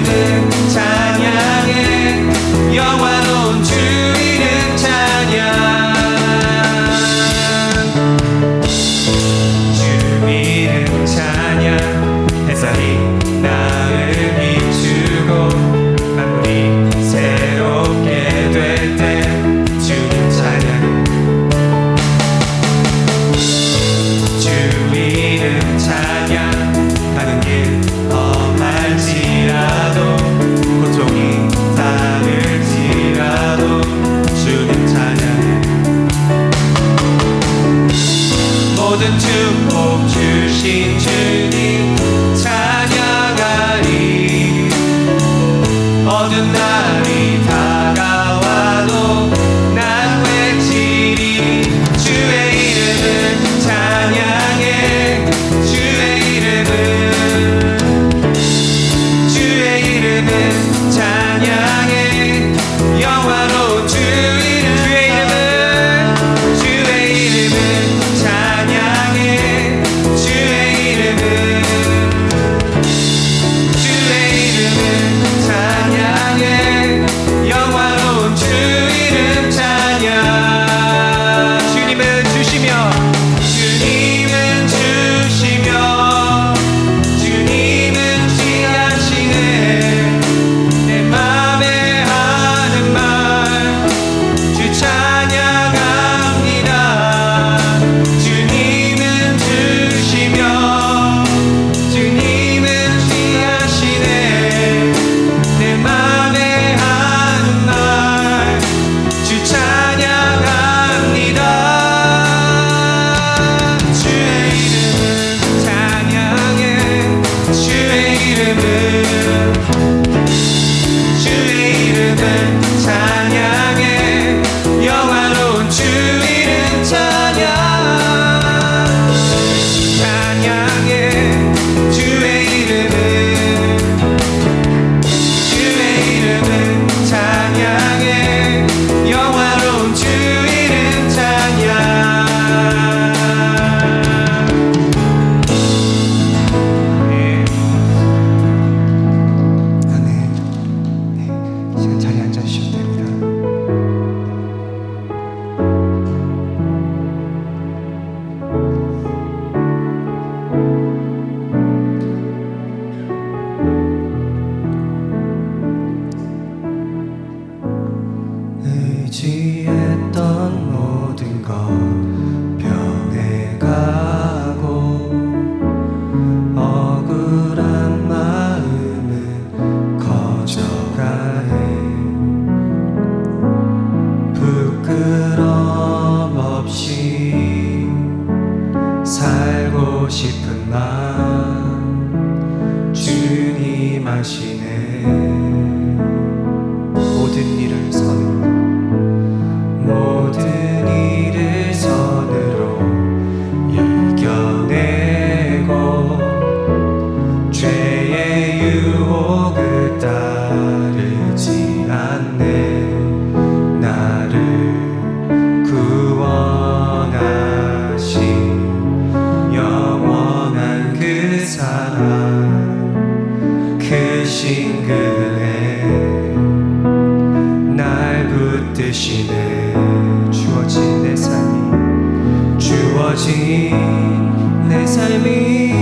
이름을 찬양해 영화로운 주 이름 찬양 주 이름 찬양 햇살이 나를 비추고 만물이 새롭게 될 때 주님 찬양 주 이름 찬양 가는 길 험할지라도 고통이 따를지라도 주님 찬양해 모든 축복 주신 주님 찬양하리 어두운 날이 다가와도 난 외치리 주의 이름을 찬양해 주의 이름을 찬양해 영화로운 주의 이름을 찬양해 주의 이름을 찬양해 영화로운 주 이름 찬양 주님은 주시며 주님은 지하시네 내 맘에 하는 말 주 찬양합니다 주님은 주시며 주님은 지하시네 내 맘에 하는 말 주 찬양합니다 주의 이름을 찬양해 주의 이름을 찬양해 영화로운 주 이름 찬양해 주의 이름을 찬양해 영화로운 주 이름 찬양 아멘. 네, 시간 자리에 앉아주셔도 됩니다. 의지했던 모든 것 변해가고 억울한 마음은 커져가네 부끄럼 없이 살고 싶은 마음 주님 아시네 모든 일을 선으로 이겨내고 죄의 유혹을 따르지 않네 나를 구원하신 영원한 그 사랑 크신 그네 날 붙드시네 주어진 내 삶이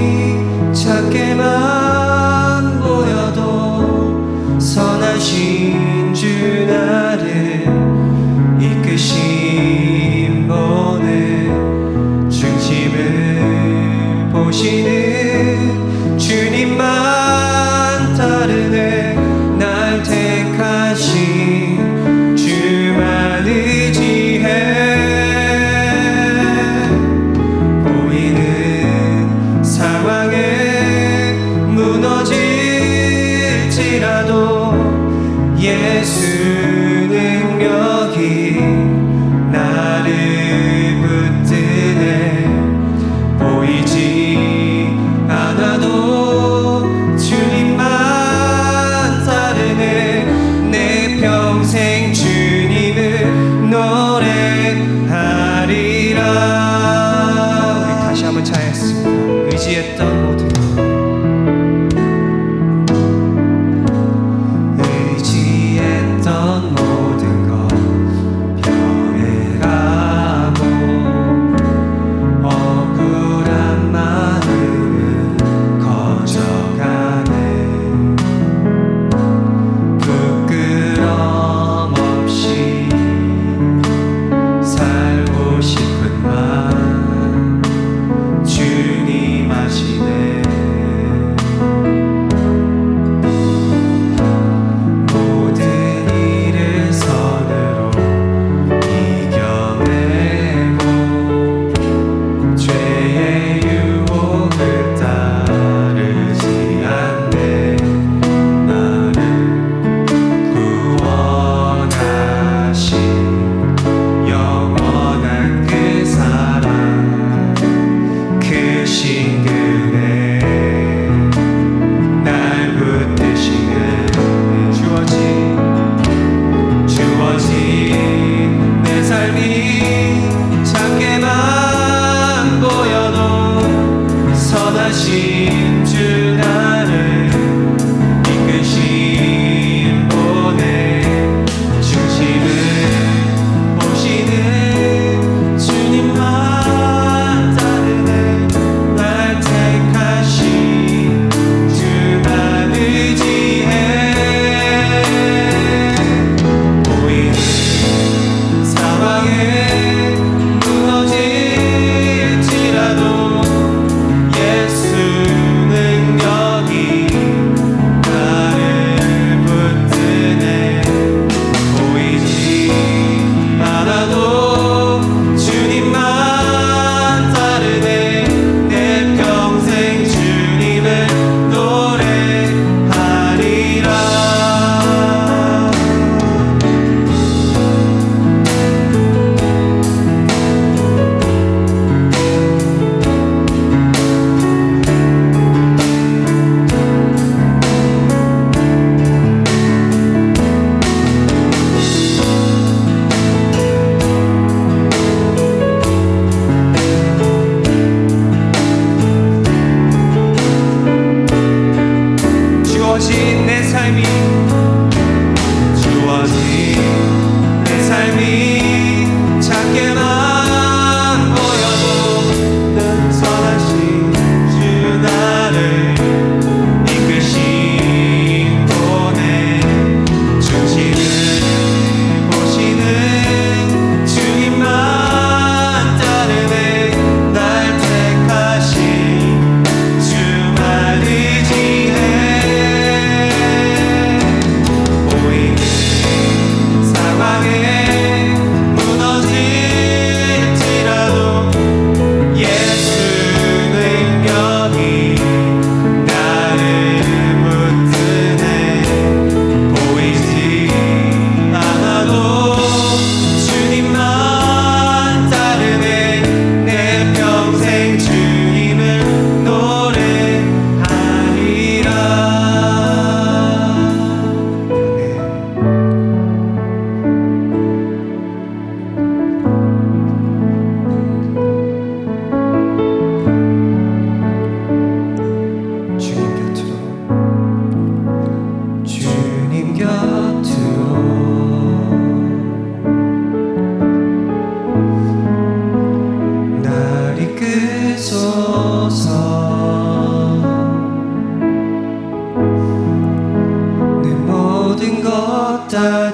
작게만 보여도 선하신 주 나를 이끄신 분의 중심을 보시는 주님만 따르네 날 택하신 주만 의지해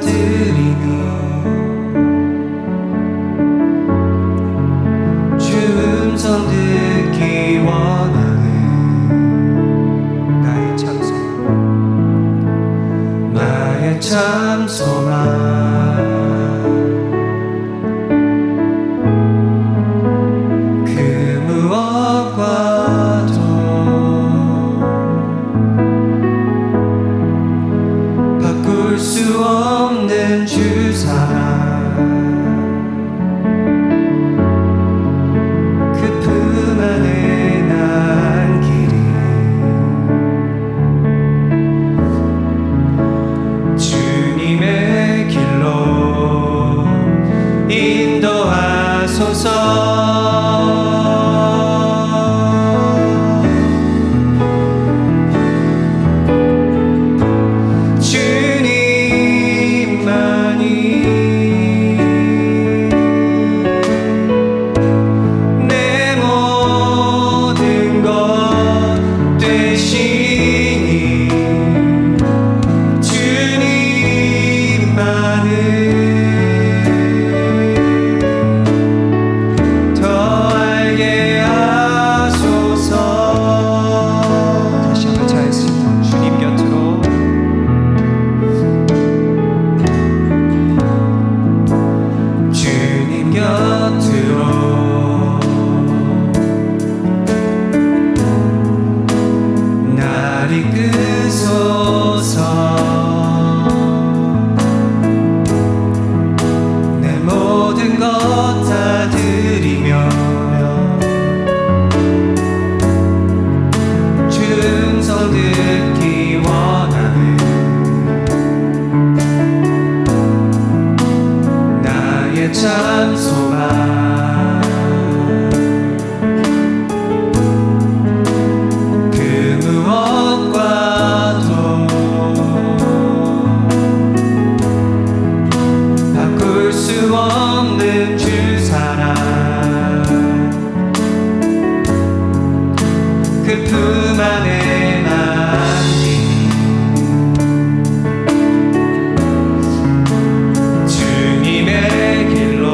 드리며 주 음성 듣기 원하네. 나의 참 소망 그 무엇과도 바꿀 수 없는 주 사랑 그 품 안에 난 길이 주님의 길로 인도하소서. 참 소망 그 무엇과도 바꿀 수 없는 주 사랑 그 품 안에 남긴 주님의 길로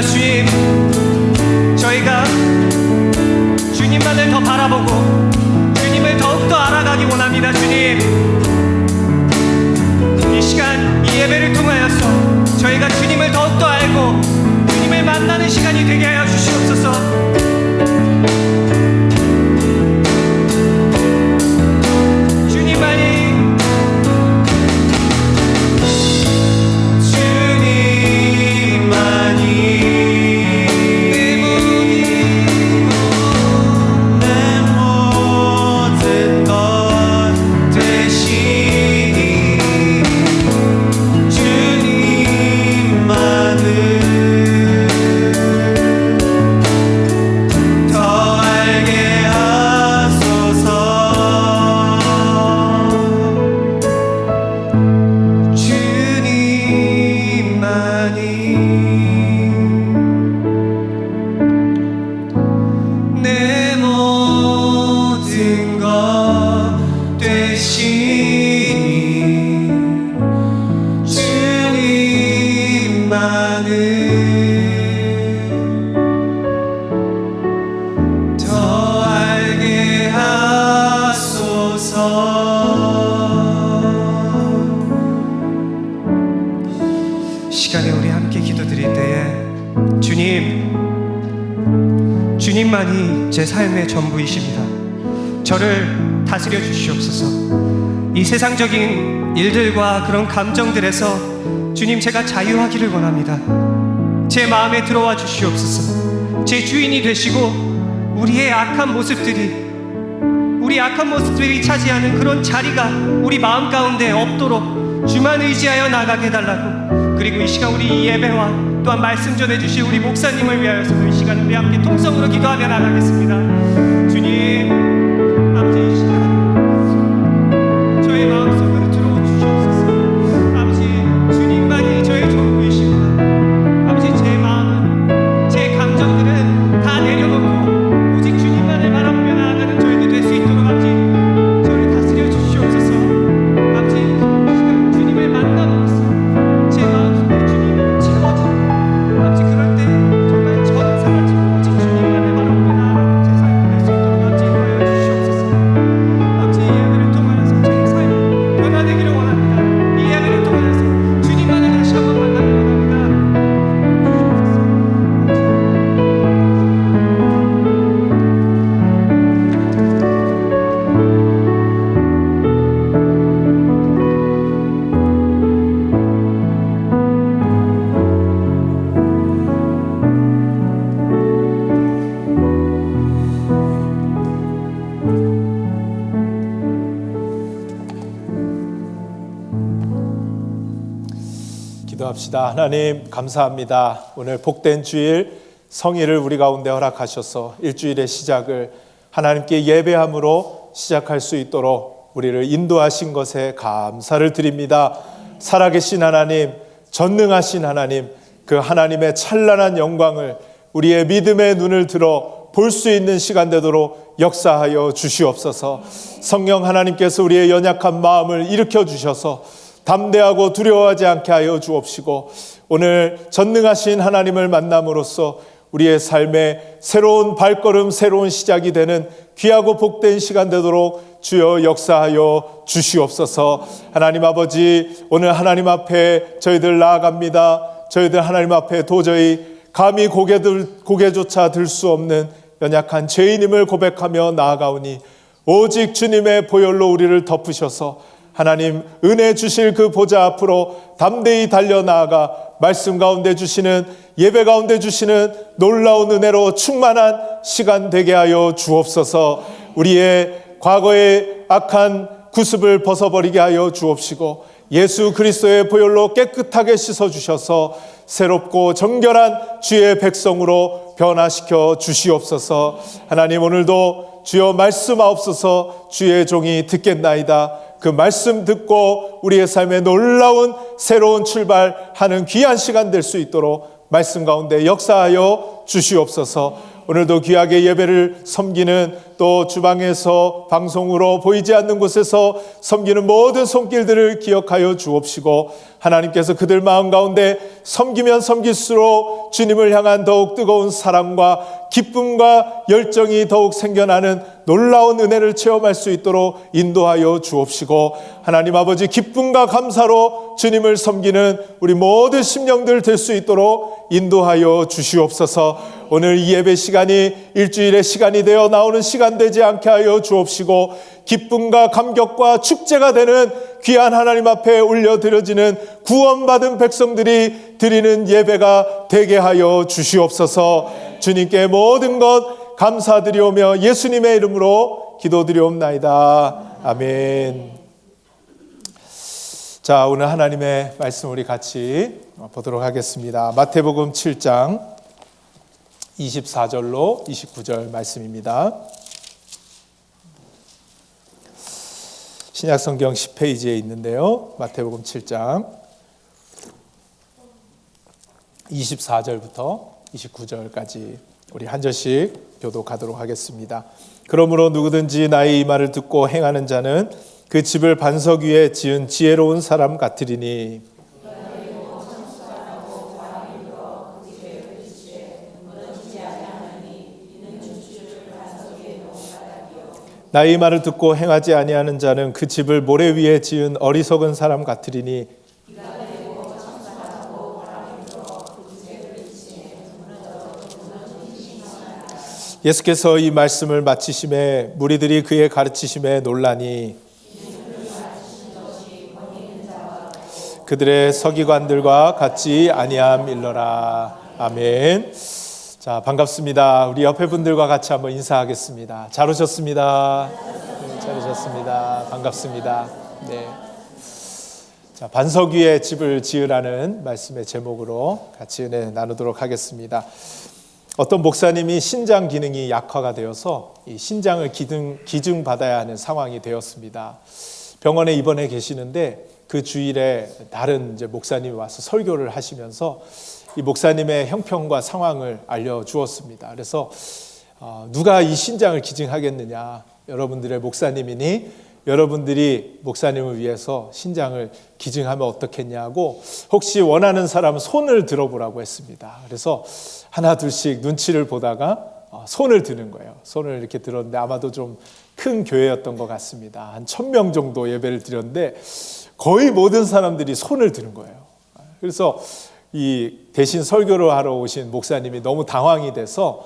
주님, 저희가 주님만을 더 바라보고 주님을 더욱더 알아가기 원합니다. 주님, 이 시간, 이 예배를 통하여서 저희가 주님을 더욱더 알고 주님을 만나는 시간이 되게 하여 주시옵소서. 내 모든 것 되시니 주님만을 시간에 우리 함께 기도드릴 때에 주님만이 제 삶의 전부이십니다. 저를 다스려 주시옵소서. 이 세상적인 일들과 그런 감정들에서 주님, 제가 자유하기를 원합니다. 제 마음에 들어와 주시옵소서. 제 주인이 되시고 우리 악한 모습들이 차지하는 그런 자리가 우리 마음 가운데 없도록 주만 의지하여 나가게 해달라고. 그리고 이 시간 우리 이 예배와 또한 말씀 전해주실 우리 목사님을 위하여서도 이 시간 우리 함께 통성으로 기도하며 나가겠습니다. 주님, 아버지, 이 시간 저의 마음속으로 들어와 주시옵소서. 아버지, 주님만이 저의 전부이십니다. 아버지, 제 마음은, 제 감정들은 다 내려놓고 오직 주님만을 바라보며 나아가는 저희들 될 수 있도록 아버지 저를 다스려 주시옵소서. 아버지, 이 시간 주님을 만남으로써 제 마음속에 주님을 채워주고 아버지, 그럴 때 정말 저는 사라지고 오직 주님만을 바라보며 나아가는 제 삶이 될 수 있도록 아버지 인도하여 주시옵소서. 아버지, 이 예배를 통하여서 제 삶이 변화되기를 원합니다. 이 예배를 통하여서 주님만을 다시 한번 만나기 원합니다. 기도합시다. 하나님 감사합니다. 오늘 복된 주일 성일을 우리 가운데 허락하셔서 일주일의 시작을 하나님께 예배함으로 시작할 수 있도록 우리를 인도하신 것에 감사를 드립니다. 살아계신 하나님, 전능하신 하나님, 그 하나님의 찬란한 영광을 우리의 믿음의 눈을 들어 볼 수 있는 시간 되도록 역사하여 주시옵소서. 성령 하나님께서 우리의 연약한 마음을 일으켜 주셔서 담대하고 두려워하지 않게 하여 주옵시고, 오늘 전능하신 하나님을 만남으로써 우리의 삶의 새로운 발걸음, 새로운 시작이 되는 귀하고 복된 시간 되도록 주여 역사하여 주시옵소서. 하나님 아버지, 오늘 하나님 앞에 저희들 나아갑니다. 저희들 하나님 앞에 도저히 감히 고개조차 들 수 없는 연약한 죄인임을 고백하며 나아가오니 오직 주님의 보혈로 우리를 덮으셔서 하나님 은혜 주실 그 보좌 앞으로 담대히 달려나아가 말씀 가운데 주시는, 예배 가운데 주시는 놀라운 은혜로 충만한 시간 되게 하여 주옵소서. 우리의 과거의 악한 구습을 벗어버리게 하여 주옵시고 예수 그리스도의 보혈로 깨끗하게 씻어주셔서 새롭고 정결한 주의 백성으로 변화시켜 주시옵소서. 하나님, 오늘도 주여 말씀하옵소서. 주의 종이 듣겠나이다. 그 말씀 듣고 우리의 삶에 놀라운 새로운 출발하는 귀한 시간 될 수 있도록 말씀 가운데 역사하여 주시옵소서. 오늘도 귀하게 예배를 섬기는, 또 주방에서 방송으로 보이지 않는 곳에서 섬기는 모든 손길들을 기억하여 주옵시고, 하나님께서 그들 마음 가운데 섬기면 섬길수록 주님을 향한 더욱 뜨거운 사랑과 기쁨과 열정이 더욱 생겨나는 놀라운 은혜를 체험할 수 있도록 인도하여 주옵시고, 하나님 아버지 기쁨과 감사로 주님을 섬기는 우리 모든 심령들 될 수 있도록 인도하여 주시옵소서. 오늘 이 예배 시간이 일주일의 시간이 되어 나오는 시간 되지 않게 하여 주옵시고, 기쁨과 감격과 축제가 되는 귀한 하나님 앞에 올려드려지는 구원받은 백성들이 드리는 예배가 되게 하여 주시옵소서. 주님께 모든 것 감사드리오며 예수님의 이름으로 기도드리옵나이다. 아멘. 자, 오늘 하나님의 말씀 우리 같이 보도록 하겠습니다. 마태복음 7장 24절로 29절 말씀입니다. 신약성경 10페이지에 있는데요. 마태복음 7장 24절부터 29절까지 우리 한 절씩 교독하도록 하겠습니다. 그러므로 누구든지 나의 이 말을 듣고 행하는 자는 그 집을 반석 위에 지은 지혜로운 사람 같으리니, 나의 말을 듣고 행하지 아니하는 자는 그 집을 모래 위에 지은 어리석은 사람 같으리니 예수께서 이 말씀을 마치심에 무리들이 그의 가르치심에 놀라니 그들의 서기관들과 같지 아니함일러라. 아멘. 자, 반갑습니다. 우리 옆에 분들과 같이 한번 인사하겠습니다. 잘 오셨습니다. 네, 잘 오셨습니다. 반갑습니다. 네. 자, 반석 위에 집을 지으라는 말씀의 제목으로 같이 은혜 나누도록 하겠습니다. 어떤 목사님이 신장 기능이 약화가 되어서 이 신장을 기증받아야 하는 상황이 되었습니다. 병원에 입원해 계시는데 그 주일에 다른 이제 목사님이 와서 설교를 하시면서 이 목사님의 형편과 상황을 알려주었습니다. 그래서 누가 이 신장을 기증하겠느냐, 여러분들의 목사님이니 여러분들이 목사님을 위해서 신장을 기증하면 어떻겠냐고 혹시 원하는 사람은 손을 들어보라고 했습니다. 그래서 하나 둘씩 눈치를 보다가 손을 드는 거예요. 손을 이렇게 들었는데 아마도 좀 큰 교회였던 것 같습니다. 한 1000명 정도 예배를 드렸는데 거의 모든 사람들이 손을 드는 거예요. 그래서 이 대신 설교를 하러 오신 목사님이 너무 당황이 돼서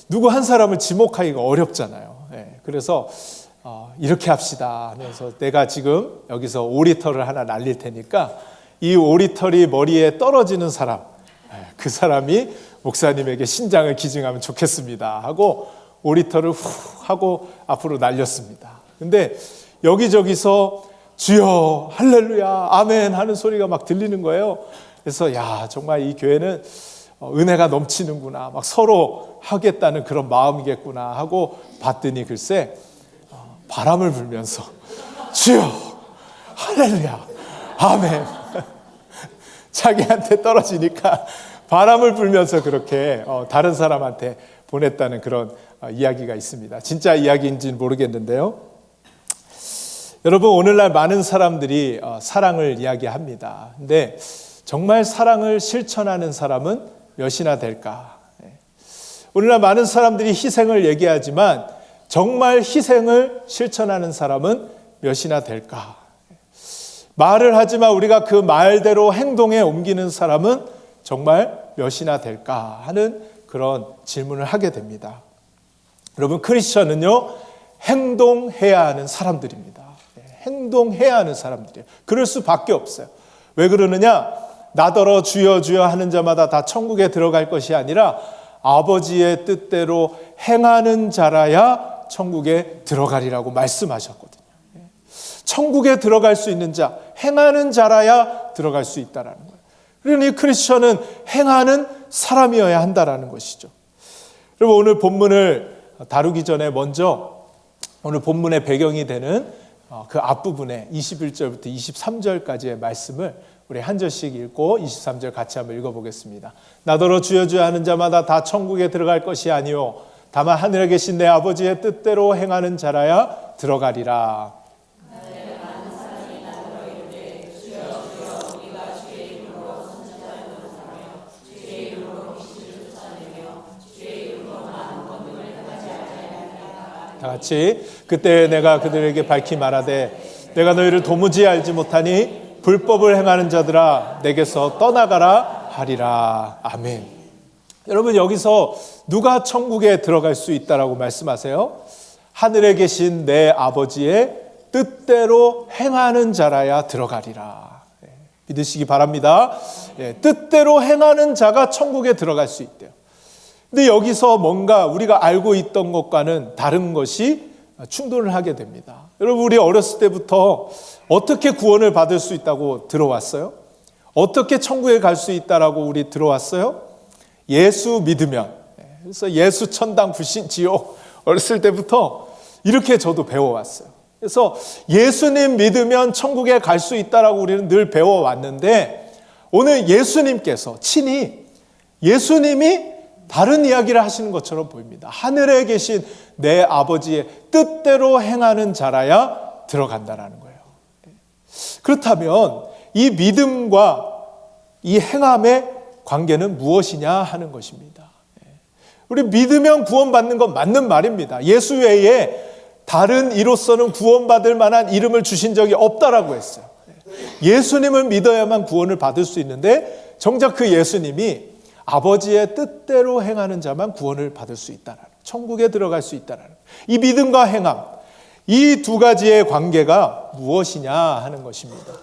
누구 한 사람을 지목하기가 어렵잖아요. 그래서 이렇게 합시다 하면서 내가 지금 여기서 오리털을 하나 날릴 테니까 이 오리털이 머리에 떨어지는 사람, 그 사람이 목사님에게 신장을 기증하면 좋겠습니다 하고 오리털을 후 하고 앞으로 날렸습니다. 근데 여기저기서 주여 할렐루야 아멘 하는 소리가 막 들리는 거예요. 그래서 야, 정말 이 교회는 은혜가 넘치는구나, 막 서로 하겠다는 그런 마음이겠구나 하고 봤더니 글쎄 바람을 불면서 주여 할렐루야 아멘 자기한테 떨어지니까 바람을 불면서 그렇게 다른 사람한테 보냈다는 그런 이야기가 있습니다. 진짜 이야기인지는 모르겠는데요. 여러분, 오늘날 많은 사람들이 사랑을 이야기합니다. 근데 정말 사랑을 실천하는 사람은 몇이나 될까? 오늘날 많은 사람들이 희생을 얘기하지만 정말 희생을 실천하는 사람은 몇이나 될까? 말을 하지만 우리가 그 말대로 행동에 옮기는 사람은 정말 몇이나 될까 하는 그런 질문을 하게 됩니다. 여러분, 크리스천은요, 행동해야 하는 사람들입니다. 행동해야 하는 사람들이에요. 그럴 수밖에 없어요. 왜 그러느냐? 나더러 주여 주여 하는 자마다 다 천국에 들어갈 것이 아니라 아버지의 뜻대로 행하는 자라야 천국에 들어가리라고 말씀하셨거든요. 천국에 들어갈 수 있는 자, 행하는 자라야 들어갈 수 있다라는 거예요. 그러니 크리스천은 행하는 사람이어야 한다라는 것이죠. 여러분, 오늘 본문을 다루기 전에 먼저 오늘 본문의 배경이 되는 그 앞부분에 21절부터 23절까지의 말씀을 우리 한 절씩 읽고 23절 같이 한번 읽어보겠습니다. 나더러 주여 주여 하는 자마다 다 천국에 들어갈 것이 아니요 다만 하늘에 계신 내 아버지의 뜻대로 행하는 자라야 들어가리라. 다 같이 그때 내가 그들에게 밝히 말하되 내가 너희를 도무지 알지 못하니 불법을 행하는 자들아 내게서 떠나가라 하리라. 아멘. 여러분, 여기서 누가 천국에 들어갈 수 있다라고 말씀하세요? 하늘에 계신 내 아버지의 뜻대로 행하는 자라야 들어가리라. 믿으시기 바랍니다. 뜻대로 행하는 자가 천국에 들어갈 수 있대요. 근데 여기서 뭔가 우리가 알고 있던 것과는 다른 것이 충돌을 하게 됩니다. 여러분, 우리 어렸을 때부터 어떻게 구원을 받을 수 있다고 들어왔어요? 어떻게 천국에 갈 수 있다라고 우리 들어왔어요? 예수 믿으면. 그래서 예수 천당 불신 지옥 어렸을 때부터 이렇게 저도 배워왔어요. 그래서 예수님 믿으면 천국에 갈 수 있다라고 우리는 늘 배워왔는데 오늘 예수님께서 친히 예수님이 다른 이야기를 하시는 것처럼 보입니다. 하늘에 계신 내 아버지의 뜻대로 행하는 자라야 들어간다라는 거예요. 그렇다면 이 믿음과 이 행함의 관계는 무엇이냐 하는 것입니다. 우리 믿으면 구원받는 건 맞는 말입니다. 예수 외에 다른 이로서는 구원받을 만한 이름을 주신 적이 없다라고 했어요. 예수님을 믿어야만 구원을 받을 수 있는데 정작 그 예수님이 아버지의 뜻대로 행하는 자만 구원을 받을 수 있다는, 천국에 들어갈 수 있다는, 이 믿음과 행함, 이 두 가지의 관계가 무엇이냐 하는 것입니다.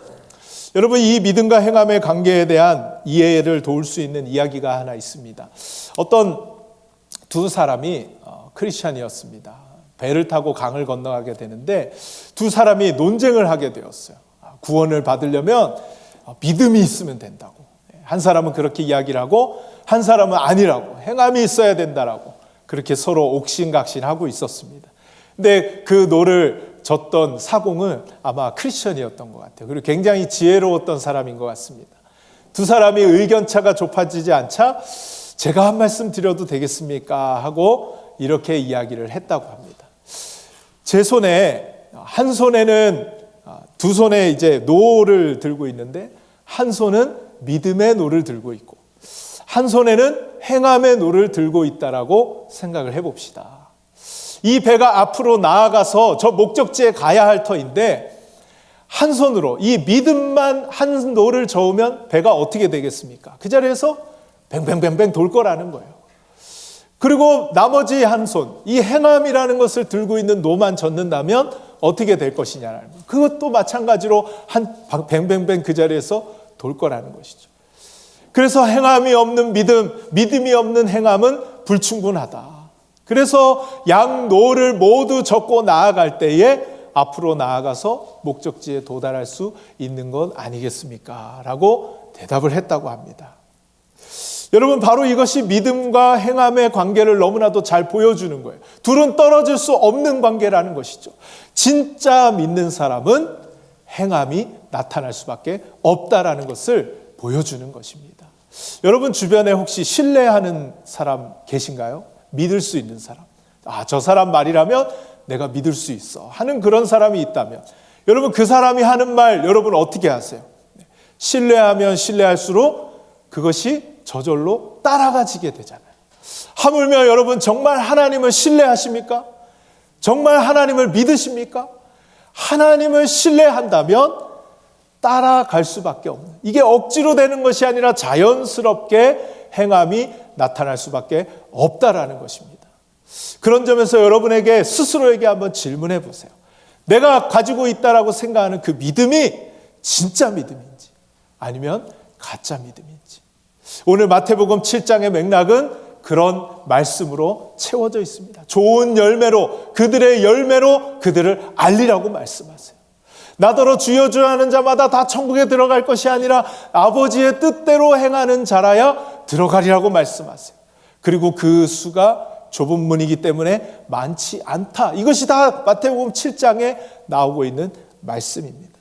여러분, 이 믿음과 행함의 관계에 대한 이해를 도울 수 있는 이야기가 하나 있습니다. 어떤 두 사람이 크리스찬이었습니다. 배를 타고 강을 건너가게 되는데 두 사람이 논쟁을 하게 되었어요. 구원을 받으려면 믿음이 있으면 된다고. 한 사람은 그렇게 이야기를 하고 한 사람은 아니라고, 행함이 있어야 된다라고 그렇게 서로 옥신각신하고 있었습니다. 근데 그 노를 졌던 사공은 아마 크리스천이었던 것 같아요. 그리고 굉장히 지혜로웠던 사람인 것 같습니다. 두 사람이 의견차가 좁아지지 않자 제가 한 말씀 드려도 되겠습니까? 하고 이렇게 이야기를 했다고 합니다. 제 손에, 한 손에는 두 손에 이제 노를 들고 있는데 한 손은 믿음의 노를 들고 있고 한 손에는 행함의 노를 들고 있다라고 생각을 해봅시다. 이 배가 앞으로 나아가서 저 목적지에 가야 할 터인데 한 손으로 이 믿음만 한 노를 저으면 배가 어떻게 되겠습니까? 그 자리에서 뱅뱅뱅뱅 돌 거라는 거예요. 그리고 나머지 한 손, 이 행함이라는 것을 들고 있는 노만 젓는다면 어떻게 될 것이냐라는 거예요. 그것도 마찬가지로 한 뱅뱅뱅 그 자리에서 돌 거라는 것이죠. 그래서 행함이 없는 믿음, 믿음이 없는 행함은 불충분하다. 그래서 양노를 모두 젓고 나아갈 때에 앞으로 나아가서 목적지에 도달할 수 있는 것 아니겠습니까? 라고 대답을 했다고 합니다. 여러분, 바로 이것이 믿음과 행함의 관계를 너무나도 잘 보여주는 거예요. 둘은 떨어질 수 없는 관계라는 것이죠. 진짜 믿는 사람은 행함이 나타날 수밖에 없다라는 것을 보여주는 것입니다. 여러분 주변에 혹시 신뢰하는 사람 계신가요? 믿을 수 있는 사람. 저 사람 말이라면 내가 믿을 수 있어 하는 그런 사람이 있다면 여러분, 그 사람이 하는 말 여러분 어떻게 하세요? 신뢰하면 신뢰할수록 그것이 저절로 따라가지게 되잖아요. 하물며 여러분 정말 하나님을 신뢰하십니까? 정말 하나님을 믿으십니까? 하나님을 신뢰한다면 따라갈 수밖에 없는, 이게 억지로 되는 것이 아니라 자연스럽게 행함이 나타날 수밖에 없다라는 것입니다. 그런 점에서 여러분에게 스스로에게 한번 질문해 보세요. 내가 가지고 있다라고 생각하는 그 믿음이 진짜 믿음인지 아니면 가짜 믿음인지. 오늘 마태복음 7장의 맥락은 그런 말씀으로 채워져 있습니다. 좋은 열매로, 그들의 열매로 그들을 알리라고 말씀하세요. 나더러 주여 주여 하는 자마다 다 천국에 들어갈 것이 아니라 아버지의 뜻대로 행하는 자라야 들어가리라고 말씀하세요. 그리고 그 수가 좁은 문이기 때문에 많지 않다. 이것이 다 마태복음 7장에 나오고 있는 말씀입니다.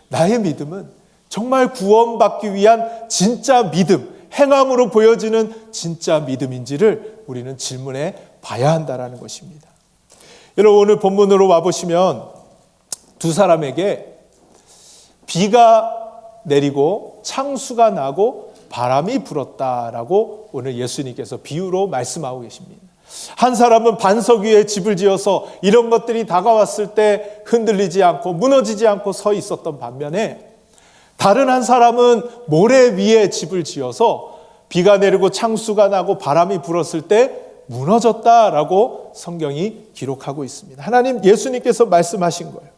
나의 믿음은 정말 구원받기 위한 진짜 믿음, 행함으로 보여지는 진짜 믿음인지를 우리는 질문해 봐야 한다는 것입니다. 여러분, 오늘 본문으로 와보시면 두 사람에게 비가 내리고 창수가 나고 바람이 불었다라고 오늘 예수님께서 비유로 말씀하고 계십니다. 한 사람은 반석 위에 집을 지어서 이런 것들이 다가왔을 때 흔들리지 않고 무너지지 않고 서 있었던 반면에 다른 한 사람은 모래 위에 집을 지어서 비가 내리고 창수가 나고 바람이 불었을 때 무너졌다라고 성경이 기록하고 있습니다. 하나님, 예수님께서 말씀하신 거예요.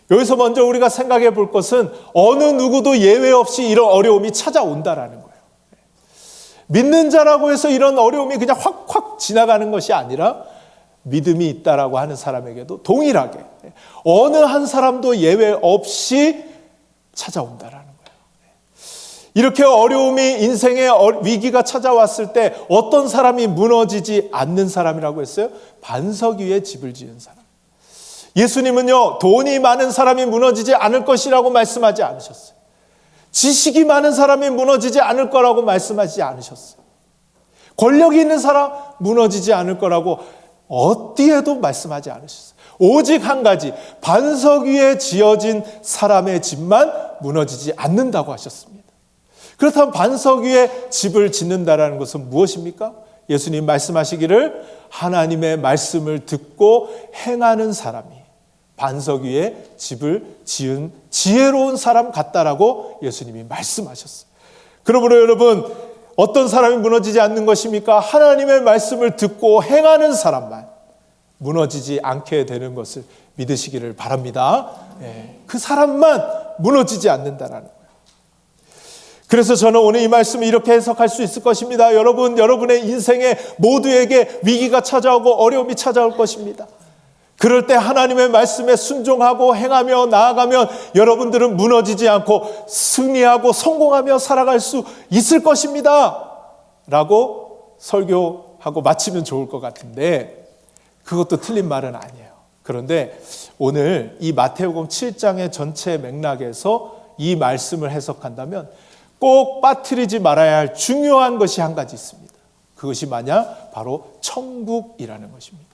여기서 먼저 우리가 생각해 볼 것은 어느 누구도 예외 없이 이런 어려움이 찾아온다라는 거예요. 믿는 자라고 해서 이런 어려움이 그냥 확확 지나가는 것이 아니라 믿음이 있다라고 하는 사람에게도 동일하게 어느 한 사람도 예외 없이 찾아온다라는 거예요. 이렇게 어려움이, 인생의 위기가 찾아왔을 때 어떤 사람이 무너지지 않는 사람이라고 했어요? 반석 위에 집을 지은 사람. 예수님은요, 돈이 많은 사람이 무너지지 않을 것이라고 말씀하지 않으셨어요. 지식이 많은 사람이 무너지지 않을 거라고 말씀하지 않으셨어요. 권력이 있는 사람 무너지지 않을 거라고 어디에도 말씀하지 않으셨어요. 오직 한 가지, 반석 위에 지어진 사람의 집만 무너지지 않는다고 하셨습니다. 그렇다면 반석 위에 집을 짓는다라는 것은 무엇입니까? 예수님 말씀하시기를 하나님의 말씀을 듣고 행하는 사람이 반석 위에 집을 지은 지혜로운 사람 같다라고 예수님이 말씀하셨어요. 그러므로 여러분, 어떤 사람이 무너지지 않는 것입니까? 하나님의 말씀을 듣고 행하는 사람만 무너지지 않게 되는 것을 믿으시기를 바랍니다. 그 사람만 무너지지 않는다라는 거예요. 그래서 저는 오늘 이 말씀을 이렇게 해석할 수 있을 것입니다. 여러분의 인생에 모두에게 위기가 찾아오고 어려움이 찾아올 것입니다. 그럴 때 하나님의 말씀에 순종하고 행하며 나아가면 여러분들은 무너지지 않고 승리하고 성공하며 살아갈 수 있을 것입니다. 라고 설교하고 마치면 좋을 것 같은데 그것도 틀린 말은 아니에요. 그런데 오늘 이 마태복음 7장의 전체 맥락에서 이 말씀을 해석한다면 꼭 빠뜨리지 말아야 할 중요한 것이 한 가지 있습니다. 그것이 뭐냐? 바로 천국이라는 것입니다.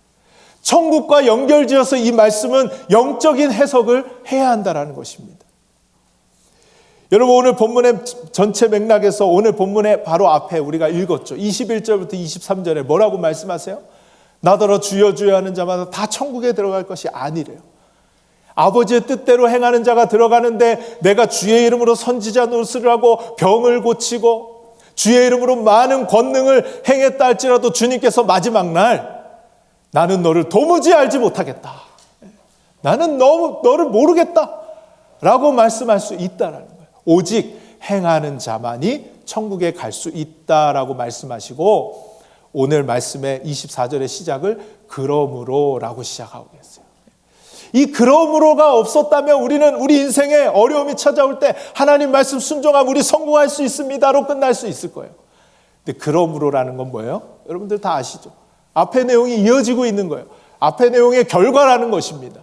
천국과 연결지어서 이 말씀은 영적인 해석을 해야 한다는 것입니다. 여러분, 오늘 본문의 전체 맥락에서 오늘 본문의 바로 앞에 우리가 읽었죠. 21절부터 23절에 뭐라고 말씀하세요? 나더러 주여 주여 하는 자마다 다 천국에 들어갈 것이 아니래요. 아버지의 뜻대로 행하는 자가 들어가는데 내가 주의 이름으로 선지자 노릇을 하고 병을 고치고 주의 이름으로 많은 권능을 행했다 할지라도 주님께서 마지막 날 나는 너를 도무지 알지 못하겠다. 나는 너를 모르겠다. 라고 말씀할 수 있다라는 거예요. 오직 행하는 자만이 천국에 갈 수 있다라고 말씀하시고 오늘 말씀의 24절의 시작을 그러므로라고 시작하고 계세요. 이 그러므로가 없었다면 우리는 우리 인생에 어려움이 찾아올 때 하나님 말씀 순종하면 우리 성공할 수 있습니다로 끝날 수 있을 거예요. 근데 그러므로라는 건 뭐예요? 여러분들 다 아시죠? 앞의 내용이 이어지고 있는 거예요. 앞의 내용의 결과라는 것입니다.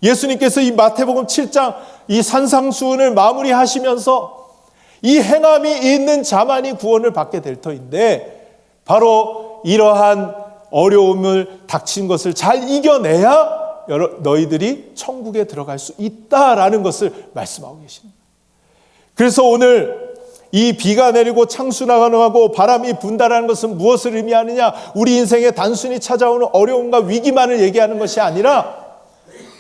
예수님께서 이 마태복음 7장 이 산상수훈을 마무리하시면서 이 행함이 있는 자만이 구원을 받게 될 터인데 바로 이러한 어려움을 닥친 것을 잘 이겨내야 너희들이 천국에 들어갈 수 있다라는 것을 말씀하고 계십니다. 그래서 오늘 이 비가 내리고 창수가 나고 바람이 분다라는 것은 무엇을 의미하느냐? 우리 인생에 단순히 찾아오는 어려움과 위기만을 얘기하는 것이 아니라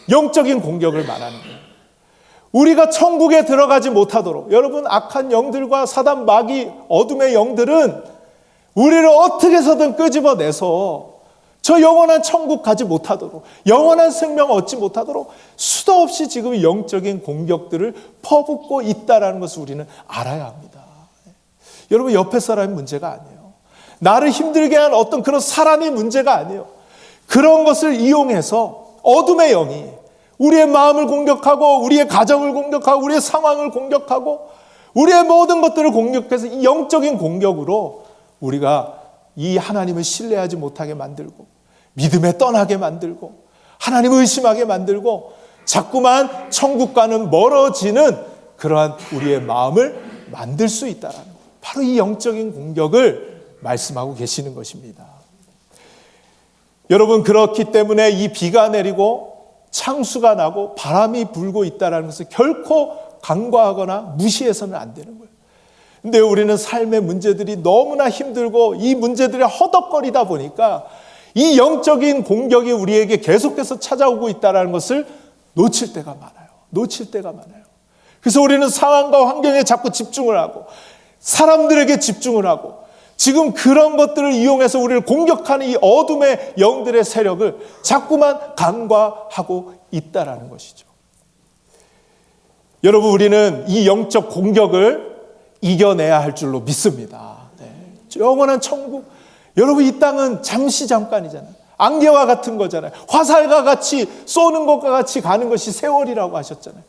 영적인 공격을 말하는 거예요. 우리가 천국에 들어가지 못하도록 여러분, 악한 영들과 사단 마귀 어둠의 영들은 우리를 어떻게 해서든 끄집어내서 저 영원한 천국 가지 못하도록, 영원한 생명 얻지 못하도록 수도 없이 지금 영적인 공격들을 퍼붓고 있다는 것을 우리는 알아야 합니다. 여러분, 옆에 사람이 문제가 아니에요. 나를 힘들게 한 어떤 그런 사람이 문제가 아니에요. 그런 것을 이용해서 어둠의 영이 우리의 마음을 공격하고 우리의 가정을 공격하고 우리의 상황을 공격하고 우리의 모든 것들을 공격해서 이 영적인 공격으로 우리가 이 하나님을 신뢰하지 못하게 만들고 믿음에 떠나게 만들고 하나님을 의심하게 만들고 자꾸만 천국과는 멀어지는 그러한 우리의 마음을 만들 수 있다는 거예요. 바로 이 영적인 공격을 말씀하고 계시는 것입니다. 여러분, 그렇기 때문에 이 비가 내리고 창수가 나고 바람이 불고 있다는 것을 결코 간과하거나 무시해서는 안 되는 거예요. 근데 우리는 삶의 문제들이 너무나 힘들고 이 문제들이 허덕거리다 보니까 이 영적인 공격이 우리에게 계속해서 찾아오고 있다는 것을 놓칠 때가 많아요. 그래서 우리는 상황과 환경에 자꾸 집중을 하고 사람들에게 집중을 하고 지금 그런 것들을 이용해서 우리를 공격하는 이 어둠의 영들의 세력을 자꾸만 간과하고 있다는 것이죠. 여러분, 우리는 이 영적 공격을 이겨내야 할 줄로 믿습니다. 영원한 천국. 여러분, 이 땅은 잠깐이잖아요. 안개와 같은 거잖아요. 화살과 같이 쏘는 것과 같이 가는 것이 세월이라고 하셨잖아요.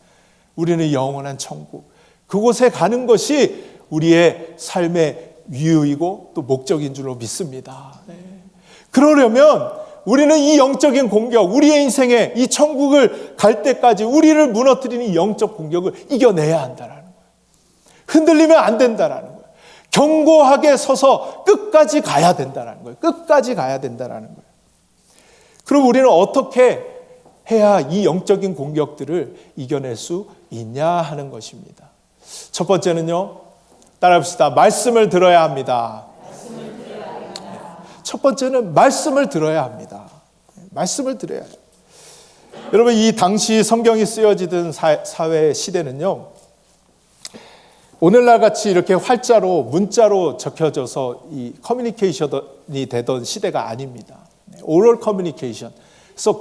우리는 영원한 천국. 그곳에 가는 것이 우리의 삶의 유의이고 또 목적인 줄로 믿습니다. 그러려면 우리는 이 영적인 공격, 우리의 인생에 이 천국을 갈 때까지 우리를 무너뜨리는 이 영적 공격을 이겨내야 한다는 거예요. 흔들리면 안 된다는 거예요. 견고하게 서서 끝까지 가야 된다는 거예요. 끝까지 가야 된다는 거예요. 그럼 우리는 어떻게 해야 이 영적인 공격들을 이겨낼 수 있냐 하는 것입니다. 첫 번째는요, 따라합시다. 말씀을 들어야 합니다. 첫 번째는 말씀을 들어야 합니다. 말씀을 들어야 해요. 여러분, 이 당시 성경이 쓰여지던 사회 시대는요, 오늘날 같이 이렇게 활자로 문자로 적혀져서 이 커뮤니케이션이 되던 시대가 아닙니다. 오럴 커뮤니케이션. 그래서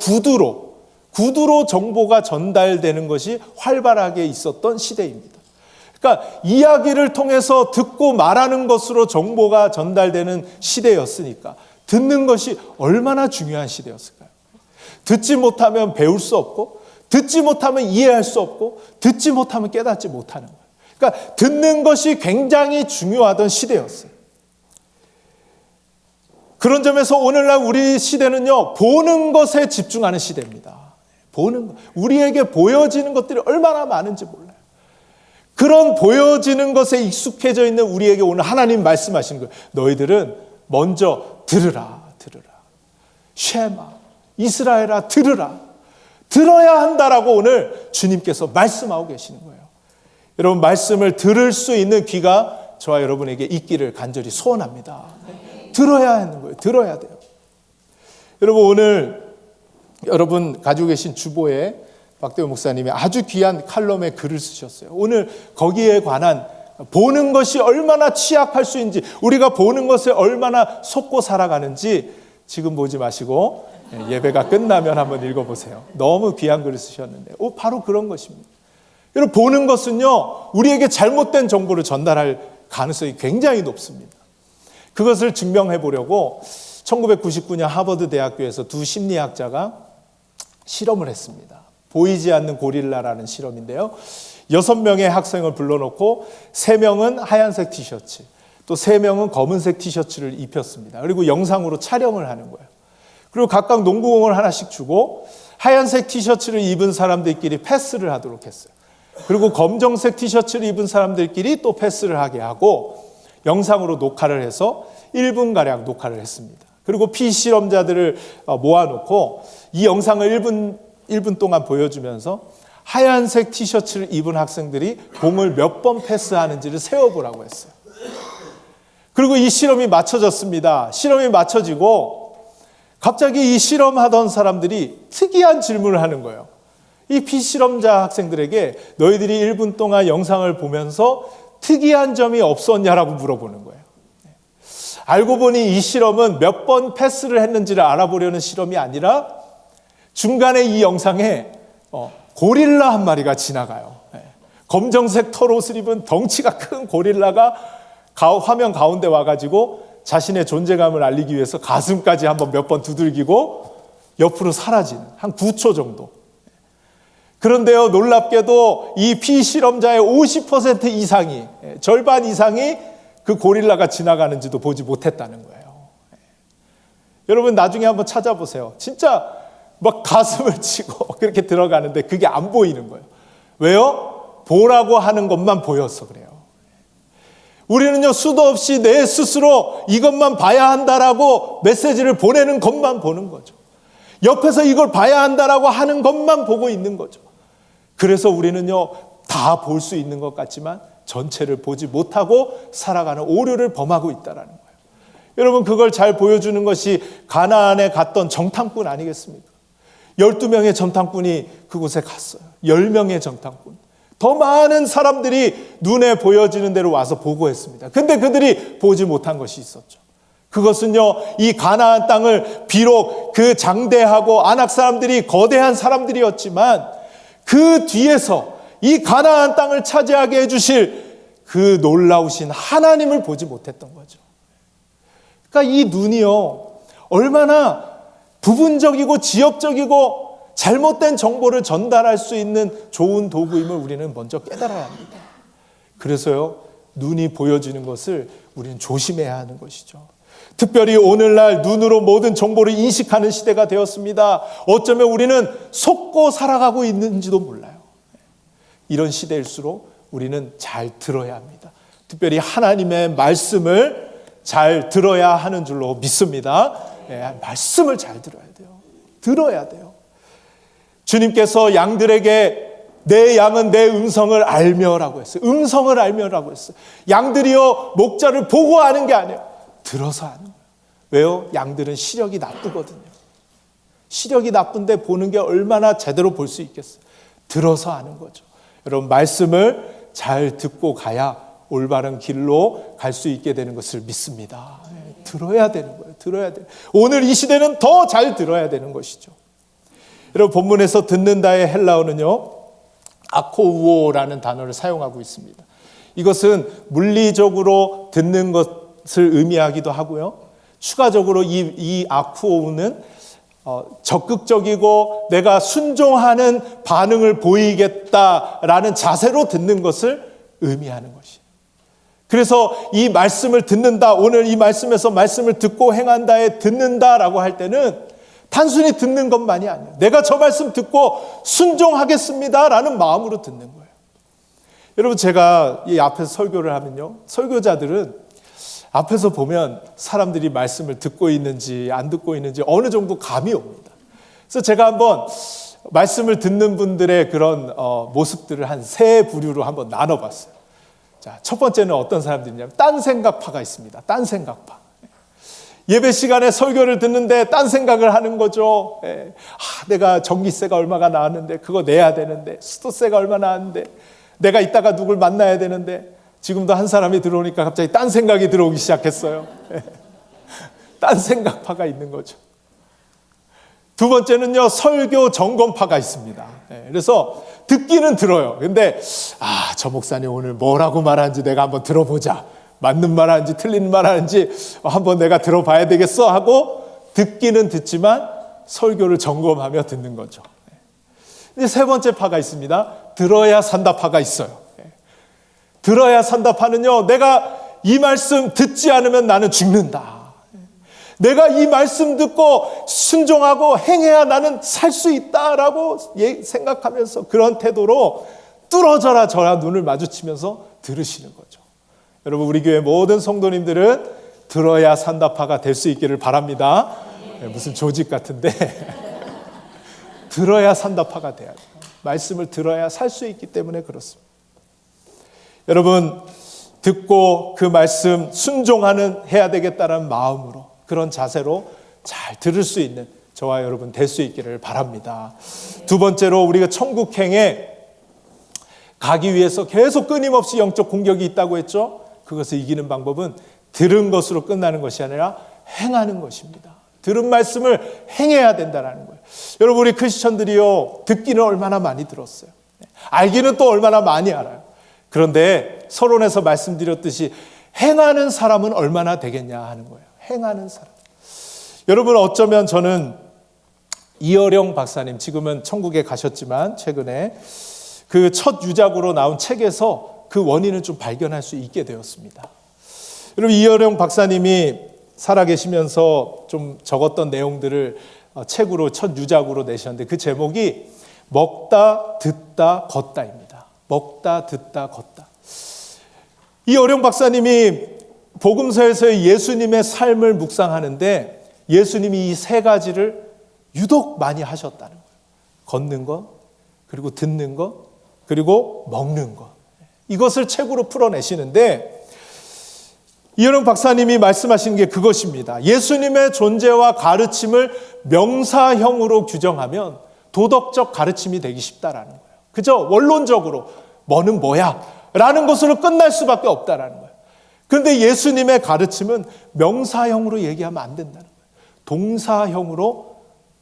구두로 정보가 전달되는 것이 활발하게 있었던 시대입니다. 그러니까 이야기를 통해서 듣고 말하는 것으로 정보가 전달되는 시대였으니까 듣는 것이 얼마나 중요한 시대였을까요? 듣지 못하면 배울 수 없고, 듣지 못하면 이해할 수 없고, 듣지 못하면 깨닫지 못하는 거예요. 그러니까 듣는 것이 굉장히 중요하던 시대였어요. 그런 점에서 오늘날 우리 시대는요, 보는 것에 집중하는 시대입니다. 보는 것. 우리에게 보여지는 것들이 얼마나 많은지 몰라요. 그런 보여지는 것에 익숙해져 있는 우리에게 오늘 하나님 말씀하시는 거예요. 너희들은 먼저 들으라. 쉐마, 이스라엘아, 들어야 한다라고 오늘 주님께서 말씀하고 계시는 거예요. 여러분, 말씀을 들을 수 있는 귀가 저와 여러분에게 있기를 간절히 소원합니다. 들어야 하는 거예요. 들어야 돼요. 여러분, 오늘 여러분 가지고 계신 주보에 박대호 목사님이 아주 귀한 칼럼에 글을 쓰셨어요. 오늘 거기에 관한 보는 것이 얼마나 취약할 수 있는지, 우리가 보는 것에 얼마나 속고 살아가는지 지금 보지 마시고 예배가 끝나면 한번 읽어보세요. 너무 귀한 글을 쓰셨는데 바로 그런 것입니다. 여러분, 보는 것은요, 우리에게 잘못된 정보를 전달할 가능성이 굉장히 높습니다. 그것을 증명해 보려고 1999년 하버드 대학교에서 두 심리학자가 실험을 했습니다. 보이지 않는 고릴라라는 실험인데요. 6명의 학생을 불러놓고 3명은 하얀색 티셔츠, 또 3명은 검은색 티셔츠를 입혔습니다. 그리고 영상으로 촬영을 하는 거예요. 그리고 각각 농구공을 하나씩 주고 하얀색 티셔츠를 입은 사람들끼리 패스를 하도록 했어요. 그리고 검정색 티셔츠를 입은 사람들끼리 또 패스를 하게 하고 영상으로 녹화를 해서 1분가량 녹화를 했습니다. 그리고 피실험자들을 모아놓고 이 영상을 1분 동안 보여주면서 하얀색 티셔츠를 입은 학생들이 공을 몇 번 패스하는지를 세어보라고 했어요. 그리고 이 실험이 맞춰졌습니다. 실험이 맞춰지고 갑자기 이 실험하던 사람들이 특이한 질문을 하는 거예요. 이 피실험자 학생들에게 너희들이 1분 동안 영상을 보면서 특이한 점이 없었냐라고 물어보는 거예요. 알고 보니 이 실험은 몇 번 패스를 했는지를 알아보려는 실험이 아니라 중간에 이 영상에 고릴라 한 마리가 지나가요. 검정색 털옷을 입은 덩치가 큰 고릴라가 화면 가운데 와가지고 자신의 존재감을 알리기 위해서 가슴까지 한번 몇 번 두들기고 옆으로 사라지는 한 9초 정도. 그런데요, 놀랍게도 이 피실험자의 50% 이상이, 절반 이상이 그 고릴라가 지나가는지도 보지 못했다는 거예요. 여러분, 나중에 한번 찾아보세요. 진짜 막 가슴을 치고 그렇게 들어가는데 그게 안 보이는 거예요. 왜요? 보라고 하는 것만 보여서 그래요. 우리는요, 수도 없이 내 스스로 이것만 봐야 한다라고 메시지를 보내는 것만 보는 거죠. 옆에서 이걸 봐야 한다라고 하는 것만 보고 있는 거죠. 그래서 우리는요, 다 볼 수 있는 것 같지만 전체를 보지 못하고 살아가는 오류를 범하고 있다는 거예요. 여러분, 그걸 잘 보여주는 것이 가나안에 갔던 정탐꾼 아니겠습니까? 12명의 정탐꾼이 그곳에 갔어요. 10명의 정탐꾼. 더 많은 사람들이 눈에 보여지는 대로 와서 보고했습니다. 근데 그들이 보지 못한 것이 있었죠. 그것은요, 이 가나안 땅을 비록 그 장대하고 아낙 사람들이 거대한 사람들이었지만 그 뒤에서 이 가나안 땅을 차지하게 해주실 그 놀라우신 하나님을 보지 못했던 거죠. 그러니까 이 눈이요, 얼마나 부분적이고 지역적이고 잘못된 정보를 전달할 수 있는 좋은 도구임을 우리는 먼저 깨달아야 합니다. 그래서요, 눈이 보여지는 것을 우리는 조심해야 하는 것이죠. 특별히 오늘날 눈으로 모든 정보를 인식하는 시대가 되었습니다. 어쩌면 우리는 속고 살아가고 있는지도 몰라요. 이런 시대일수록 우리는 잘 들어야 합니다. 특별히 하나님의 말씀을 잘 들어야 하는 줄로 믿습니다. 말씀을 잘 들어야 돼요. 들어야 돼요. 주님께서 양들에게 내 양은 내 음성을 알며라고 했어요. 음성을 알며라고 했어요. 양들이요, 목자를 보고 아는 게 아니에요. 들어서 아는 거예요. 왜요? 양들은 시력이 나쁘거든요. 시력이 나쁜데 보는 게 얼마나 제대로 볼 수 있겠어요? 들어서 아는 거죠. 여러분, 말씀을 잘 듣고 가야 올바른 길로 갈 수 있게 되는 것을 믿습니다. 들어야 되는 거예요. 들어야 돼요. 오늘 이 시대는 더 잘 들어야 되는 것이죠. 여러분, 본문에서 듣는다의 헬라어는요, 아코우오라는 단어를 사용하고 있습니다. 이것은 물리적으로 듣는 것을 의미하기도 하고요. 추가적으로 이 아쿠오우는 적극적이고 내가 순종하는 반응을 보이겠다라는 자세로 듣는 것을 의미하는 것이에요. 그래서 이 말씀을 듣는다, 오늘 이 말씀에서 말씀을 듣고 행한다에 듣는다라고 할 때는 단순히 듣는 것만이 아니에요. 내가 저 말씀 듣고 순종하겠습니다라는 마음으로 듣는 거예요. 여러분, 제가 이 앞에서 설교를 하면요, 설교자들은 앞에서 보면 사람들이 말씀을 듣고 있는지 안 듣고 있는지 어느 정도 감이 옵니다. 그래서 제가 한번 말씀을 듣는 분들의 그런 모습들을 한 세 부류로 한번 나눠봤어요. 자, 첫 번째는 어떤 사람들이냐면 딴 생각파가 있습니다. 딴 생각파. 예배 시간에 설교를 듣는데 딴 생각을 하는 거죠. 내가 전기세가 얼마가 나왔는데 그거 내야 되는데, 수도세가 얼마 나왔는데, 내가 이따가 누굴 만나야 되는데, 지금도 한 사람이 들어오니까 갑자기 딴 생각이 들어오기 시작했어요. 딴 생각파가 있는 거죠. 두 번째는요, 설교 점검파가 있습니다. 그래서 듣기는 들어요. 근데 저 목사님 오늘 뭐라고 말하는지 내가 한번 들어보자. 맞는 말 하는지 틀린 말 하는지 한번 내가 들어봐야 되겠어 하고 듣기는 듣지만 설교를 점검하며 듣는 거죠. 이제 세 번째 파가 있습니다. 들어야 산다 파가 있어요. 들어야 산다 파는요, 내가 이 말씀 듣지 않으면 나는 죽는다. 내가 이 말씀 듣고 순종하고 행해야 나는 살 수 있다라고 생각하면서 그런 태도로 뚫어져라 저라 눈을 마주치면서 들으시는 거죠. 여러분, 우리 교회 모든 성도님들은 들어야 산다파가 될 수 있기를 바랍니다. 무슨 조직 같은데 들어야 산다파가 돼야 돼요. 말씀을 들어야 살 수 있기 때문에 그렇습니다. 여러분, 듣고 그 말씀 순종하는 해야 되겠다는 마음으로, 그런 자세로 잘 들을 수 있는 저와 여러분 될 수 있기를 바랍니다. 두 번째로, 우리가 천국행에 가기 위해서 계속 끊임없이 영적 공격이 있다고 했죠. 그것을 이기는 방법은 들은 것으로 끝나는 것이 아니라 행하는 것입니다. 들은 말씀을 행해야 된다는 거예요. 여러분, 우리 크리스천들이요, 듣기는 얼마나 많이 들었어요. 알기는 또 얼마나 많이 알아요. 그런데 서론에서 말씀드렸듯이 행하는 사람은 얼마나 되겠냐 하는 거예요. 행하는 사람. 여러분, 어쩌면 저는 이어령 박사님, 지금은 천국에 가셨지만 최근에 그 첫 유작으로 나온 책에서 그 원인을 좀 발견할 수 있게 되었습니다. 여러분, 이어령 박사님이 살아계시면서 좀 적었던 내용들을 책으로 첫 유작으로 내셨는데 그 제목이 먹다 듣다 걷다입니다. 먹다 듣다 걷다. 이어령 박사님이 복음서에서의 예수님의 삶을 묵상하는데 예수님이 이 세 가지를 유독 많이 하셨다는 거예요. 걷는 것, 그리고 듣는 것, 그리고 먹는 것. 이것을 책으로 풀어내시는데 이어령 박사님이 말씀하신 게 그것입니다. 예수님의 존재와 가르침을 명사형으로 규정하면 도덕적 가르침이 되기 쉽다라는 거예요. 그죠? 원론적으로 뭐는 뭐야? 라는 것으로 끝날 수밖에 없다라는 거예요. 그런데 예수님의 가르침은 명사형으로 얘기하면 안 된다는 거예요. 동사형으로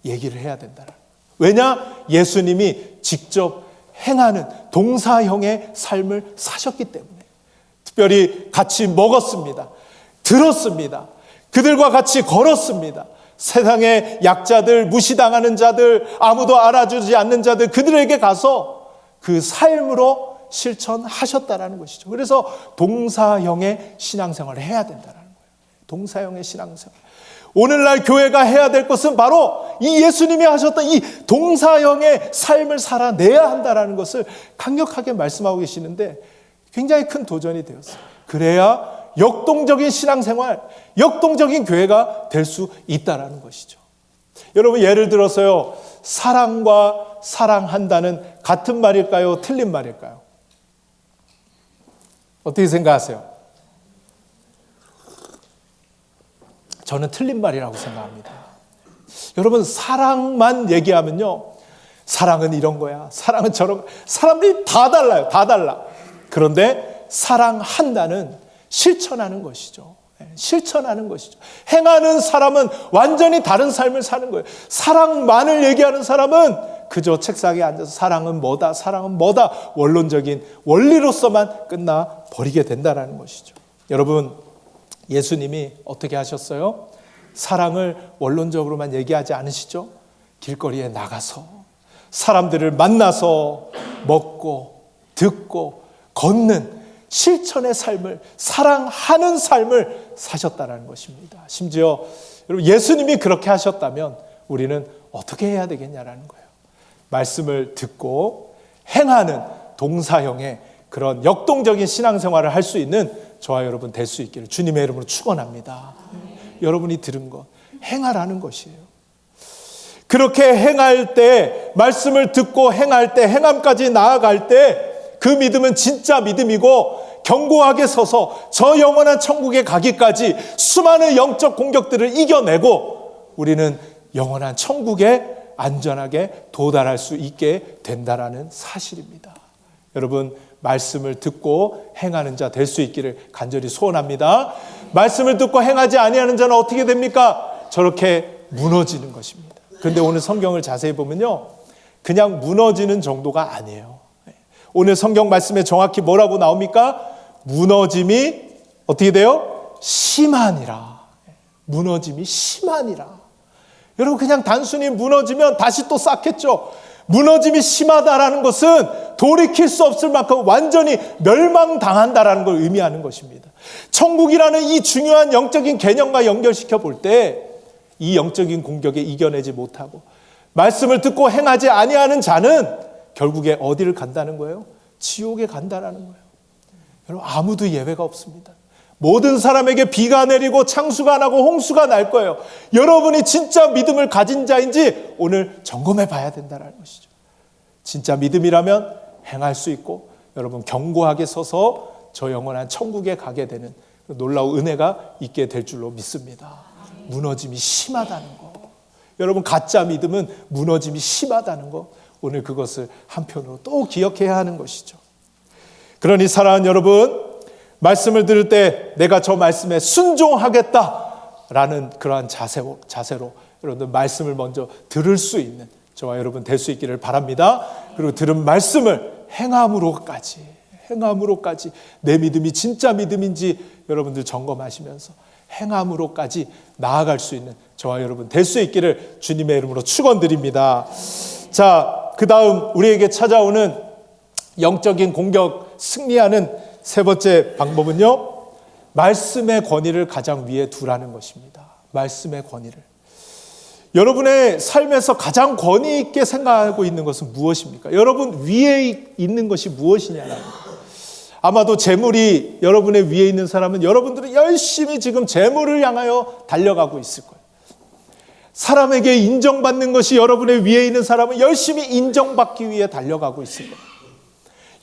얘기를 해야 된다는 거예요. 왜냐? 예수님이 직접 행하는 동사형의 삶을 사셨기 때문에. 특별히 같이 먹었습니다. 들었습니다. 그들과 같이 걸었습니다. 세상의 약자들, 무시당하는 자들, 아무도 알아주지 않는 자들, 그들에게 가서 그 삶으로 실천하셨다라는 것이죠. 그래서 동사형의 신앙생활을 해야 된다는 거예요. 동사형의 신앙생활. 오늘날 교회가 해야 될 것은 바로 이 예수님이 하셨던 이 동사형의 삶을 살아내야 한다는 것을 강력하게 말씀하고 계시는데 굉장히 큰 도전이 되었어요. 그래야 역동적인 신앙생활, 역동적인 교회가 될 수 있다는 것이죠. 여러분, 예를 들어서요, 사랑과 사랑한다는 같은 말일까요? 틀린 말일까요? 어떻게 생각하세요? 저는 틀린 말이라고 생각합니다. 여러분, 사랑만 얘기하면요, 사랑은 이런 거야, 사랑은 저런 거야. 사람들이 다 달라요. 다 달라. 그런데 사랑한다는 실천하는 것이죠. 실천하는 것이죠. 행하는 사람은 완전히 다른 삶을 사는 거예요. 사랑만을 얘기하는 사람은 그저 책상에 앉아서 사랑은 뭐다, 사랑은 뭐다, 원론적인 원리로서만 끝나 버리게 된다는 것이죠. 여러분, 예수님이 어떻게 하셨어요? 사랑을 원론적으로만 얘기하지 않으시죠? 길거리에 나가서 사람들을 만나서 먹고 듣고 걷는 실천의 삶을, 사랑하는 삶을 사셨다는 것입니다. 심지어 여러분, 예수님이 그렇게 하셨다면 우리는 어떻게 해야 되겠냐라는 거예요. 말씀을 듣고 행하는 동사형의 그런 역동적인 신앙생활을 할 수 있는 저와 여러분 될 수 있기를 주님의 이름으로 축원합니다. 여러분이 들은 것 행하라는 것이에요. 그렇게 행할 때, 말씀을 듣고 행할 때, 행함까지 나아갈 때 그 믿음은 진짜 믿음이고, 견고하게 서서 저 영원한 천국에 가기까지 수많은 영적 공격들을 이겨내고 우리는 영원한 천국에 안전하게 도달할 수 있게 된다라는 사실입니다. 여러분, 말씀을 듣고 행하는 자 될 수 있기를 간절히 소원합니다. 말씀을 듣고 행하지 아니하는 자는 어떻게 됩니까? 저렇게 무너지는 것입니다. 그런데 오늘 성경을 자세히 보면요, 그냥 무너지는 정도가 아니에요. 오늘 성경 말씀에 정확히 뭐라고 나옵니까? 무너짐이 어떻게 돼요? 심하니라. 무너짐이 심하니라. 여러분, 그냥 단순히 무너지면 다시 또 쌓겠죠. 무너짐이 심하다라는 것은 돌이킬 수 없을 만큼 완전히 멸망당한다라는 걸 의미하는 것입니다. 천국이라는 이 중요한 영적인 개념과 연결시켜 볼 때 이 영적인 공격에 이겨내지 못하고 말씀을 듣고 행하지 아니하는 자는 결국에 어디를 간다는 거예요? 지옥에 간다라는 거예요. 여러분, 아무도 예외가 없습니다. 모든 사람에게 비가 내리고 창수가 나고 홍수가 날 거예요. 여러분이 진짜 믿음을 가진 자인지 오늘 점검해 봐야 된다는 것이죠. 진짜 믿음이라면 행할 수 있고 여러분 견고하게 서서 저 영원한 천국에 가게 되는 놀라운 은혜가 있게 될 줄로 믿습니다. 무너짐이 심하다는 거. 여러분, 가짜 믿음은 무너짐이 심하다는 거. 오늘 그것을 한편으로 또 기억해야 하는 것이죠. 그러니 사랑하는 여러분, 말씀을 들을 때 내가 저 말씀에 순종하겠다라는 그러한 자세로 여러분들 말씀을 먼저 들을 수 있는 저와 여러분 될 수 있기를 바랍니다. 그리고 들은 말씀을 행함으로까지 내 믿음이 진짜 믿음인지 여러분들 점검하시면서 행함으로까지 나아갈 수 있는 저와 여러분 될 수 있기를 주님의 이름으로 축원드립니다. 자, 그 다음 우리에게 찾아오는 영적인 공격 승리하는 세 번째 방법은요, 말씀의 권위를 가장 위에 두라는 것입니다. 말씀의 권위를. 여러분의 삶에서 가장 권위 있게 생각하고 있는 것은 무엇입니까? 여러분 위에 있는 것이 무엇이냐는 거예요. 아마도 재물이 여러분의 위에 있는 사람은 여러분들은 열심히 지금 재물을 향하여 달려가고 있을 거예요. 사람에게 인정받는 것이 여러분의 위에 있는 사람은 열심히 인정받기 위해 달려가고 있을 거예요.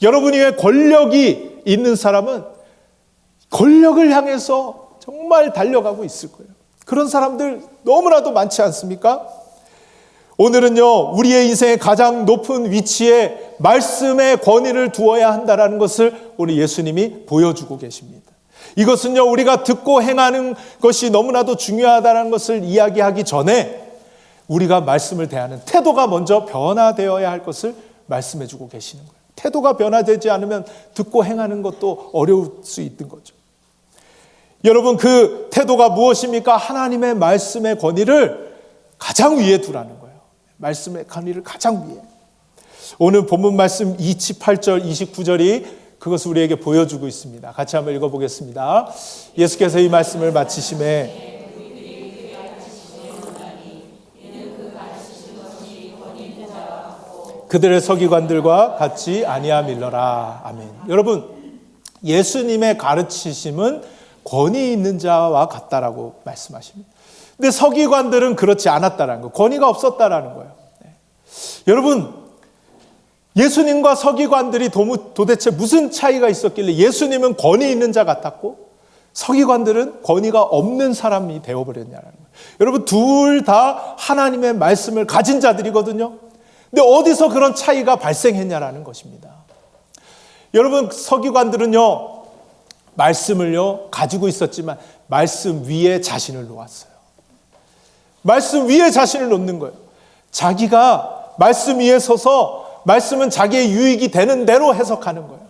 여러분 위에 권력이 있는 사람은 권력을 향해서 정말 달려가고 있을 거예요. 그런 사람들 너무나도 많지 않습니까? 오늘은요, 우리의 인생의 가장 높은 위치에 말씀의 권위를 두어야 한다는 것을 오늘 예수님이 보여주고 계십니다. 이것은요, 우리가 듣고 행하는 것이 너무나도 중요하다는 것을 이야기하기 전에 우리가 말씀을 대하는 태도가 먼저 변화되어야 할 것을 말씀해주고 계시는 거예요. 태도가 변화되지 않으면 듣고 행하는 것도 어려울 수 있는 거죠. 여러분, 그 태도가 무엇입니까? 하나님의 말씀의 권위를 가장 위에 두라는 거예요. 말씀의 권위를 가장 위에. 오늘 본문 말씀 28절, 29절이 그것을 우리에게 보여주고 있습니다. 같이 한번 읽어보겠습니다. 예수께서 이 말씀을 마치심에 그들의 서기관들과 같이 아니하밀러라. 아멘. 여러분, 예수님의 가르치심은 권위 있는 자와 같다라고 말씀하십니다. 근데 서기관들은 그렇지 않았다라는 거, 권위가 없었다라는 거예요. 여러분, 예수님과 서기관들이 도대체 무슨 차이가 있었길래 예수님은 권위 있는 자 같았고 서기관들은 권위가 없는 사람이 되어버렸냐는 거예요. 여러분, 둘 다 하나님의 말씀을 가진 자들이거든요. 근데 어디서 그런 차이가 발생했냐라는 것입니다. 여러분, 서기관들은요, 말씀을요 가지고 있었지만 말씀 위에 자신을 놓았어요. 말씀 위에 자신을 놓는 거예요. 자기가 말씀 위에 서서 말씀은 자기의 유익이 되는 대로 해석하는 거예요.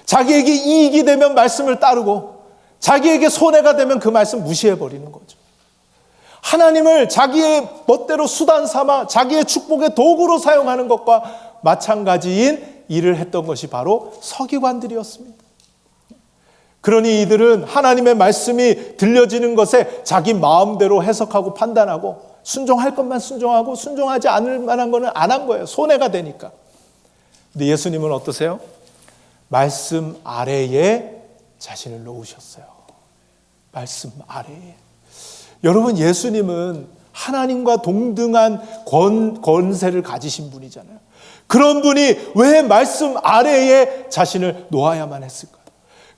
자기에게 이익이 되면 말씀을 따르고 자기에게 손해가 되면 그 말씀 무시해버리는 거죠. 하나님을 자기의 멋대로 수단 삼아 자기의 축복의 도구로 사용하는 것과 마찬가지인 일을 했던 것이 바로 서기관들이었습니다. 그러니 이들은 하나님의 말씀이 들려지는 것에 자기 마음대로 해석하고 판단하고 순종할 것만 순종하고 순종하지 않을 만한 거는 안 한 거예요. 손해가 되니까. 근데 예수님은 어떠세요? 말씀 아래에 자신을 놓으셨어요. 말씀 아래에. 여러분, 예수님은 하나님과 동등한 권세를 가지신 분이잖아요. 그런 분이 왜 말씀 아래에 자신을 놓아야만 했을까요?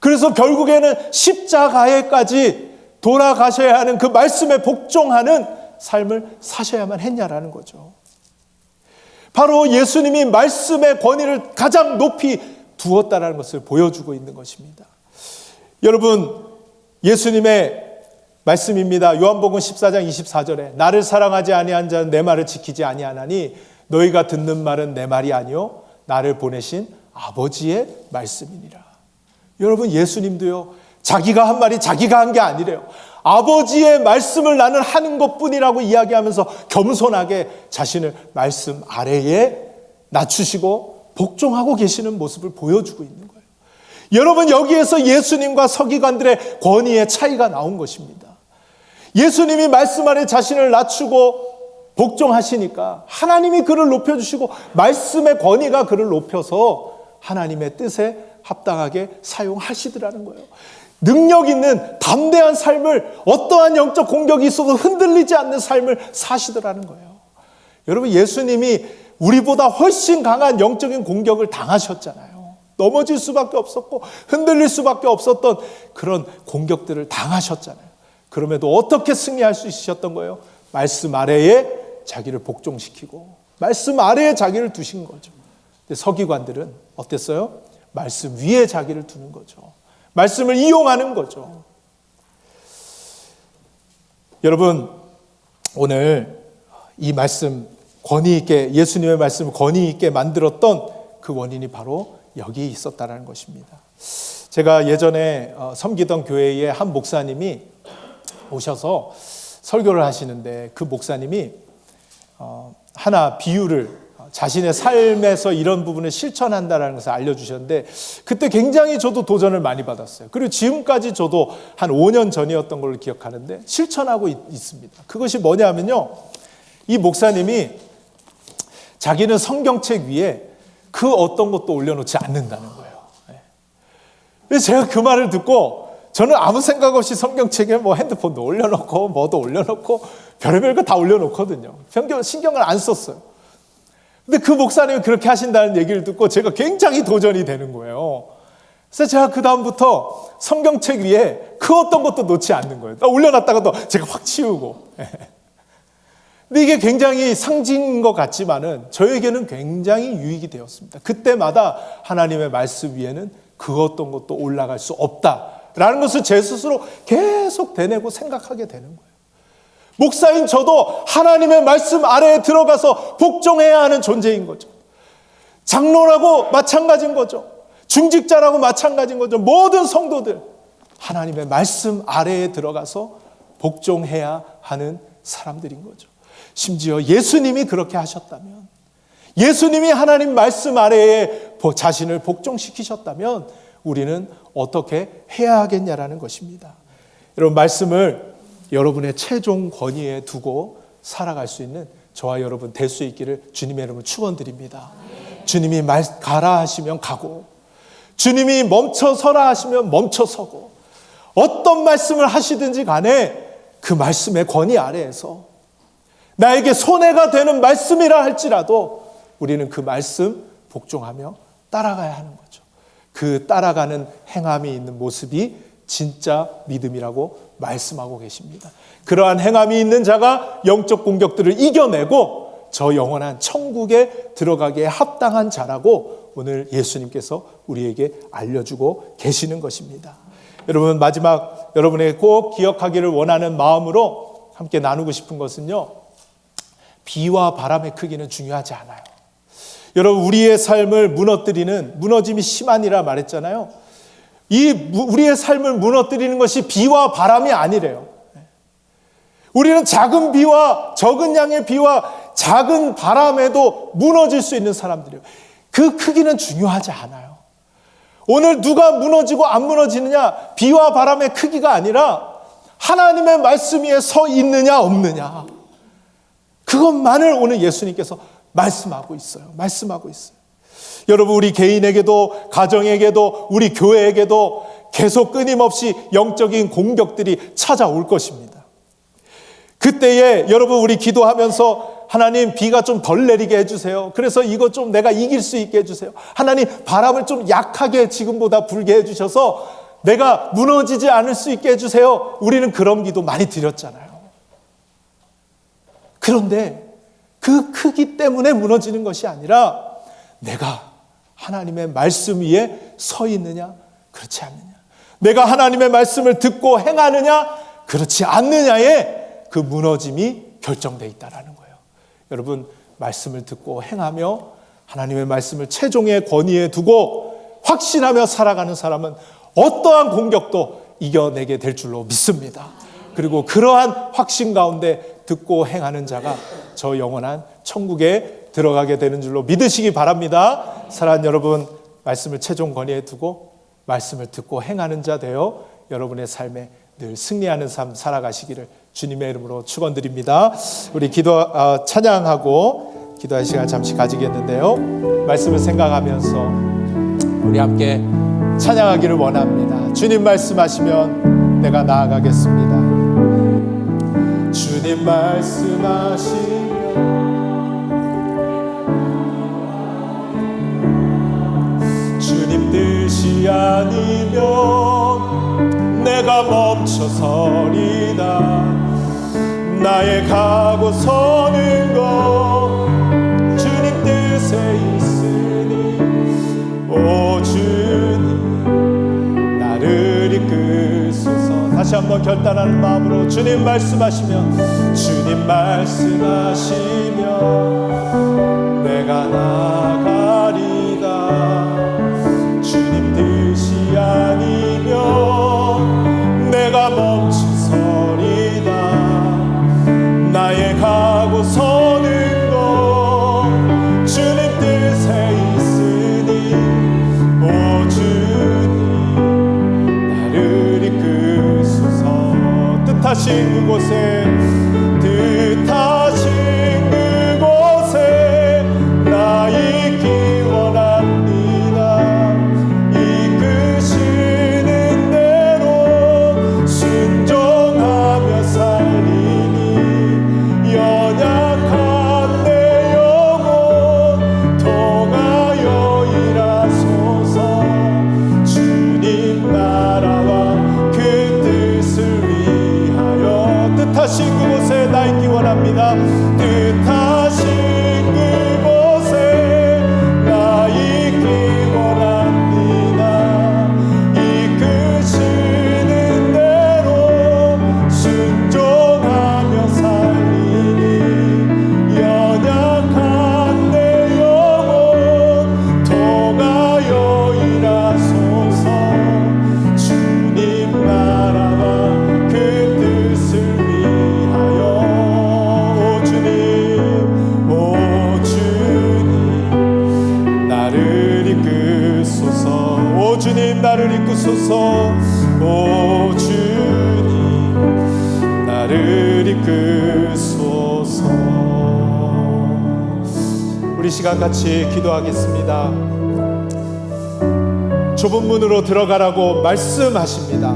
그래서 결국에는 십자가에까지 돌아가셔야 하는 그 말씀에 복종하는 삶을 사셔야만 했냐라는 거죠. 바로 예수님이 말씀의 권위를 가장 높이 두었다라는 것을 보여주고 있는 것입니다. 여러분, 예수님의 말씀입니다. 요한복음 14장 24절에 나를 사랑하지 아니한 자는 내 말을 지키지 아니하나니 너희가 듣는 말은 내 말이 아니요 나를 보내신 아버지의 말씀이니라. 여러분, 예수님도요, 자기가 한 말이 자기가 한 게 아니래요. 아버지의 말씀을 나는 하는 것뿐이라고 이야기하면서 겸손하게 자신을 말씀 아래에 낮추시고 복종하고 계시는 모습을 보여주고 있는 거예요. 여러분, 여기에서 예수님과 서기관들의 권위의 차이가 나온 것입니다. 예수님이 말씀 아래 자신을 낮추고 복종하시니까 하나님이 그를 높여주시고 말씀의 권위가 그를 높여서 하나님의 뜻에 합당하게 사용하시더라는 거예요. 능력 있는 담대한 삶을, 어떠한 영적 공격이 있어도 흔들리지 않는 삶을 사시더라는 거예요. 여러분, 예수님이 우리보다 훨씬 강한 영적인 공격을 당하셨잖아요. 넘어질 수밖에 없었고 흔들릴 수밖에 없었던 그런 공격들을 당하셨잖아요. 그럼에도 어떻게 승리할 수 있으셨던 거예요? 말씀 아래에 자기를 복종시키고 말씀 아래에 자기를 두신 거죠. 근데 서기관들은 어땠어요? 말씀 위에 자기를 두는 거죠. 말씀을 이용하는 거죠. 여러분, 오늘 이 말씀 권위 있게, 예수님의 말씀을 권위 있게 만들었던 그 원인이 바로 여기 있었다는 것입니다. 제가 예전에 섬기던 교회의 한 목사님이 오셔서 설교를 하시는데 그 목사님이 하나 비유를, 자신의 삶에서 이런 부분을 실천한다는 것을 알려주셨는데 그때 굉장히 저도 도전을 많이 받았어요. 그리고 지금까지 저도 한 5년 전이었던 걸로 기억하는데 실천하고 있습니다. 그것이 뭐냐면요, 이 목사님이 자기는 성경책 위에 그 어떤 것도 올려놓지 않는다는 거예요. 그래서 제가 그 말을 듣고 저는 아무 생각 없이 성경책에 뭐 핸드폰도 올려놓고 뭐도 올려놓고 별의별 거 다 올려놓거든요. 신경을 안 썼어요. 근데 그 목사님이 그렇게 하신다는 얘기를 듣고 제가 굉장히 도전이 되는 거예요. 그래서 제가 그 다음부터 성경책 위에 그 어떤 것도 놓지 않는 거예요. 올려놨다가도 제가 확 치우고. 근데 이게 굉장히 상징인 것 같지만은 저에게는 굉장히 유익이 되었습니다. 그때마다 하나님의 말씀 위에는 그 어떤 것도 올라갈 수 없다라는 것을 제 스스로 계속 되뇌고 생각하게 되는 거예요. 목사인 저도 하나님의 말씀 아래에 들어가서 복종해야 하는 존재인 거죠. 장로라고 마찬가지인 거죠. 중직자라고 마찬가지인 거죠. 모든 성도들 하나님의 말씀 아래에 들어가서 복종해야 하는 사람들인 거죠. 심지어 예수님이 그렇게 하셨다면, 예수님이 하나님 말씀 아래에 자신을 복종시키셨다면 우리는 어떻게 해야 하겠냐라는 것입니다. 여러분, 말씀을 여러분의 최종 권위에 두고 살아갈 수 있는 저와 여러분 될 수 있기를 주님의 이름으로 축원드립니다. 주님이 가라 하시면 가고, 주님이 멈춰서라 하시면 멈춰서고, 어떤 말씀을 하시든지 간에 그 말씀의 권위 아래에서 나에게 손해가 되는 말씀이라 할지라도 우리는 그 말씀 복종하며 따라가야 하는 거죠. 그 따라가는 행함이 있는 모습이 진짜 믿음이라고 말씀하고 계십니다. 그러한 행함이 있는 자가 영적 공격들을 이겨내고 저 영원한 천국에 들어가기에 합당한 자라고 오늘 예수님께서 우리에게 알려주고 계시는 것입니다. 여러분, 마지막 여러분에게 꼭 기억하기를 원하는 마음으로 함께 나누고 싶은 것은요, 비와 바람의 크기는 중요하지 않아요. 여러분, 우리의 삶을 무너짐이 심하니라 말했잖아요. 우리의 삶을 무너뜨리는 것이 비와 바람이 아니래요. 우리는 작은 비와 적은 양의 비와 작은 바람에도 무너질 수 있는 사람들이에요. 그 크기는 중요하지 않아요. 오늘 누가 무너지고 안 무너지느냐, 비와 바람의 크기가 아니라 하나님의 말씀 위에 서 있느냐 없느냐, 그것만을 오늘 예수님께서 말씀하고 있어요. 여러분, 우리 개인에게도 가정에게도 우리 교회에게도 계속 끊임없이 영적인 공격들이 찾아올 것입니다. 그때에 여러분, 우리 기도하면서 하나님, 비가 좀 덜 내리게 해주세요. 그래서 이거 좀 내가 이길 수 있게 해주세요. 하나님, 바람을 좀 약하게 지금보다 불게 해주셔서 내가 무너지지 않을 수 있게 해주세요. 우리는 그런 기도 많이 드렸잖아요. 그런데 그 크기 때문에 무너지는 것이 아니라 내가 하나님의 말씀 위에 서 있느냐, 그렇지 않느냐, 내가 하나님의 말씀을 듣고 행하느냐, 그렇지 않느냐에 그 무너짐이 결정되어 있다는 거예요. 여러분, 말씀을 듣고 행하며 하나님의 말씀을 최종의 권위에 두고 확신하며 살아가는 사람은 어떠한 공격도 이겨내게 될 줄로 믿습니다. 그리고 그러한 확신 가운데 듣고 행하는 자가 저 영원한 천국에 들어가게 되는 줄로 믿으시기 바랍니다. 사랑하는 여러분, 말씀을 최종 권위에 두고 말씀을 듣고 행하는 자 되어 여러분의 삶에 늘 승리하는 삶 살아가시기를 주님의 이름으로 축원드립니다. 우리 찬양하고 기도할 시간 잠시 가지겠는데요, 말씀을 생각하면서 우리 함께 찬양하기를 원합니다. 주님 말씀하시면 내가 나아가겠습니다. 주님 말씀하시면 주님 뜻이 아니면 내가 멈춰서리다. 나의 가고 서는 것 주님 뜻에 있으니 오 주님 나를 이끄소서. 다시 한번 결단하는 마음으로 주님 말씀하시면 주님 말씀하시면 내가 나가리다. 주님 뜻이 아니면 내가 멈춰서리다. 나의 가고 서는 것 주님 뜻에 있으니 오 주님 나를 이끄소서. 뜻하신 그곳에 나 있기 원합니다. 이끄시는 대로 순종하며 살리니 연약한 내 영혼 통하여 일하소서. 주님 나라와 그 뜻을 위하여 뜻하신 그곳에 나 있기 원합니다. 뜻하신 그곳에 나 있기 원합니다. 이끄시는 대로 순종하며 살리니 연약한 내 영혼 통하여 일하소서. 주님 나라와 그 뜻을 위하여 오 주님 나를 이끄소서. 오 주님 나를 이끄소서. 오 주님 나를 이끄소서. 우리 시간 같이 기도하겠습니다. 좁은 문으로 들어가라고 말씀하십니다.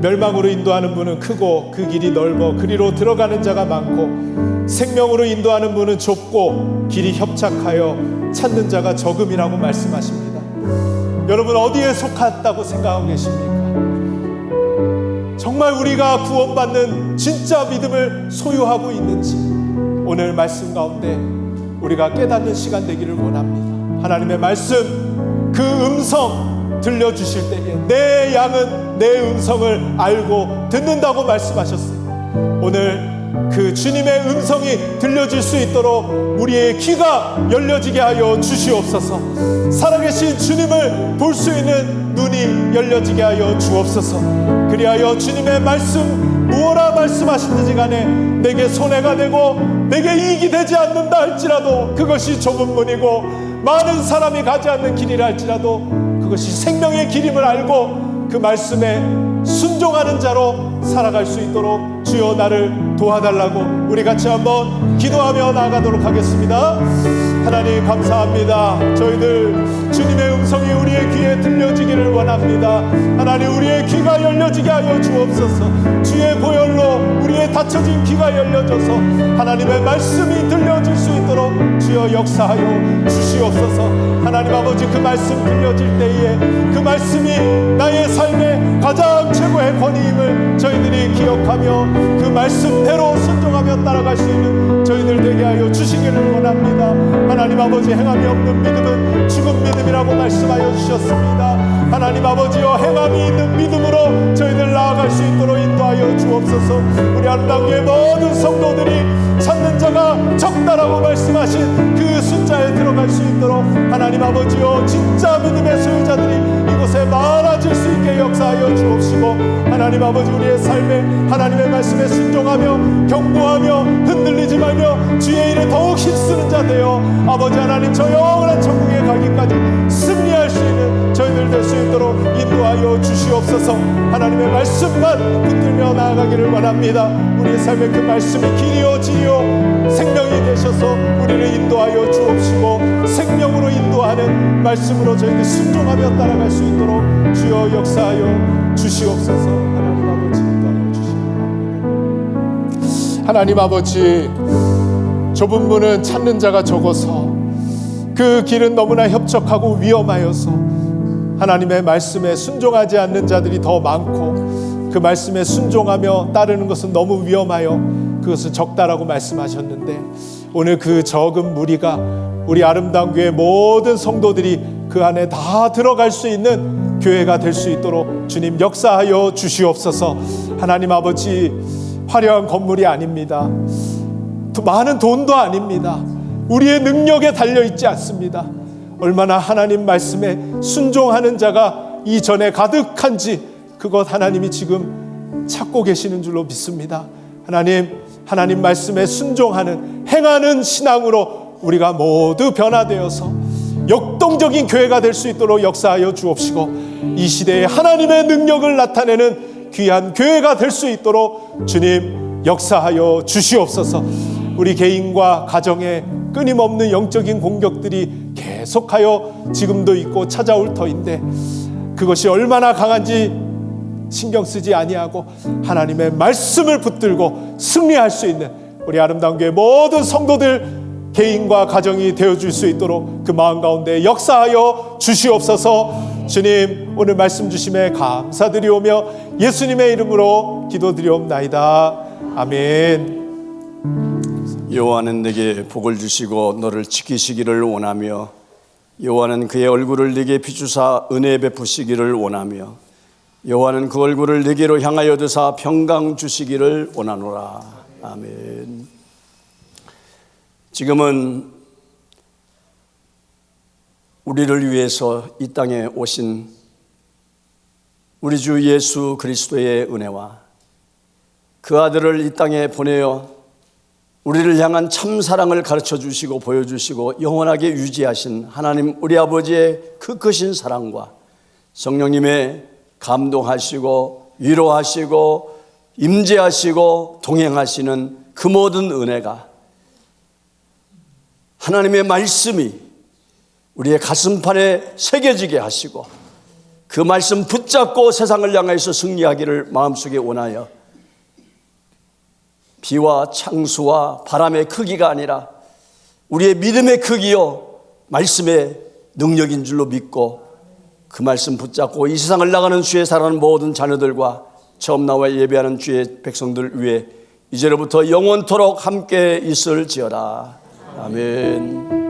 멸망으로 인도하는 문은 크고 그 길이 넓어 그리로 들어가는 자가 많고 생명으로 인도하는 문은 좁고 길이 협착하여 찾는 자가 적음이라고 말씀하십니다. 여러분, 어디에 속았다고 생각하고 계십니까? 정말 우리가 구원받는 진짜 믿음을 소유하고 있는지 오늘 말씀 가운데 우리가 깨닫는 시간 되기를 원합니다. 하나님의 말씀, 그 음성 들려주실 때에 내 양은 내 음성을 알고 듣는다고 말씀하셨어요. 오늘 그 주님의 음성이 들려질 수 있도록 우리의 귀가 열려지게 하여 주시옵소서. 살아계신 주님을 볼 수 있는 눈이 열려지게 하여 주옵소서. 그리하여 주님의 말씀 무엇라 말씀하시든지 간에 내게 손해가 되고 내게 이익이 되지 않는다 할지라도 그것이 좁은 문이고 많은 사람이 가지 않는 길이라 할지라도 그것이 생명의 길임을 알고 그 말씀에 순종하는 자로 살아갈 수 있도록 주여 나를 도와달라고 우리 같이 한번 기도하며 나아가도록 하겠습니다. 하나님 감사합니다. 저희들 주님의 음성이 우리의 귀에 들려지기를 원합니다. 하나님 우리의 귀가 열려지게 하여 주옵소서. 주의 보혈로 우리의 닫혀진 귀가 열려져서 하나님의 말씀이 들려질 수 있도록 주여 역사하여 주시옵소서. 하나님 아버지 그 말씀 들려질 때에 그 말씀이 나의 삶의 가장 최고의 권위임을 저희들이 기억하며 그 말씀대로 순종하며 따라갈 수 있는 저희들 되게 하여 주시기를 원합니다. 하나님 아버지 행함이 없는 믿음은 죽은 믿음이라고 말씀하여 주셨습니다. 하나님 아버지여 행함이 있는 믿음으로 저희들 나아갈 수 있도록 인도하여 주옵소서. 우리 아름다운 교회 모든 성도들이 찾는 자가 적다라고 말씀하신 그 숫자에 들어갈 수 있도록 하나님 아버지여 진짜 믿음의 소유자들이 이곳에 많아질 수 있게 역사하여 주옵시고 하나님 아버지 우리의 삶에 하나님의 말씀에 순종하며 경고하며 흔들리지 말며 주의 일에 더욱 힘쓰는 자 되어 아버지 하나님 저 영원한 천국에 가기까지 승리할 수 있는 저희들 될 수 있도록 인도하여 주시옵소서. 하나님의 말씀만 붙들며 나아가기를 원합니다. 우리의 삶에 그 말씀이 길이요 진리요 생명이 되셔서 우리를 인도하여 주옵시고 생명으로 인도하는 말씀으로 저희들 순종하며 따라갈 수 있도록 주여 역사하여 주시옵소서. 하나님 아버지 인도하여 주시옵소서. 하나님 아버지 좁은 문은 찾는 자가 적어서 그 길은 너무나 협착하고 위험하여서 하나님의 말씀에 순종하지 않는 자들이 더 많고 그 말씀에 순종하며 따르는 것은 너무 위험하여 그것은 적다라고 말씀하셨는데 오늘 그 적은 무리가 우리 아름다운 교회 모든 성도들이 그 안에 다 들어갈 수 있는 교회가 될 수 있도록 주님 역사하여 주시옵소서. 하나님 아버지 화려한 건물이 아닙니다. 많은 돈도 아닙니다. 우리의 능력에 달려있지 않습니다. 얼마나 하나님 말씀에 순종하는 자가 이전에 가득한지 그것 하나님이 지금 찾고 계시는 줄로 믿습니다. 하나님 말씀에 순종하는 행하는 신앙으로 우리가 모두 변화되어서 역동적인 교회가 될 수 있도록 역사하여 주옵시고 이 시대에 하나님의 능력을 나타내는 귀한 교회가 될 수 있도록 주님 역사하여 주시옵소서. 우리 개인과 가정에 끊임없는 영적인 공격들이 계속하여 지금도 있고 찾아올 터인데 그것이 얼마나 강한지 신경 쓰지 아니하고 하나님의 말씀을 붙들고 승리할 수 있는 우리 아름다운 교회 모든 성도들 개인과 가정이 되어줄 수 있도록 그 마음 가운데 역사하여 주시옵소서. 주님 오늘 말씀 주심에 감사드리오며 예수님의 이름으로 기도드리옵나이다. 아멘. 여호와는 내게 복을 주시고 너를 지키시기를 원하며 여호와는 그의 얼굴을 내게 비추사 은혜 베푸시기를 원하며 여호와는 그 얼굴을 내게로 향하여 드사 평강 주시기를 원하노라. 아멘. 지금은 우리를 위해서 이 땅에 오신 우리 주 예수 그리스도의 은혜와 그 아들을 이 땅에 보내어 우리를 향한 참 사랑을 가르쳐 주시고 보여주시고 영원하게 유지하신 하나님 우리 아버지의 그 크신 사랑과 성령님의 감동하시고 위로하시고 임재하시고 동행하시는 그 모든 은혜가 하나님의 말씀이 우리의 가슴판에 새겨지게 하시고 그 말씀 붙잡고 세상을 향해서 승리하기를 마음속에 원하여 비와 창수와 바람의 크기가 아니라 우리의 믿음의 크기요 말씀의 능력인 줄로 믿고 그 말씀 붙잡고 이 세상을 나가는 주에 살아가는 모든 자녀들과 처음 나와 예배하는 주의 백성들 위해 이제로부터 영원토록 함께 있을지어다. 아멘.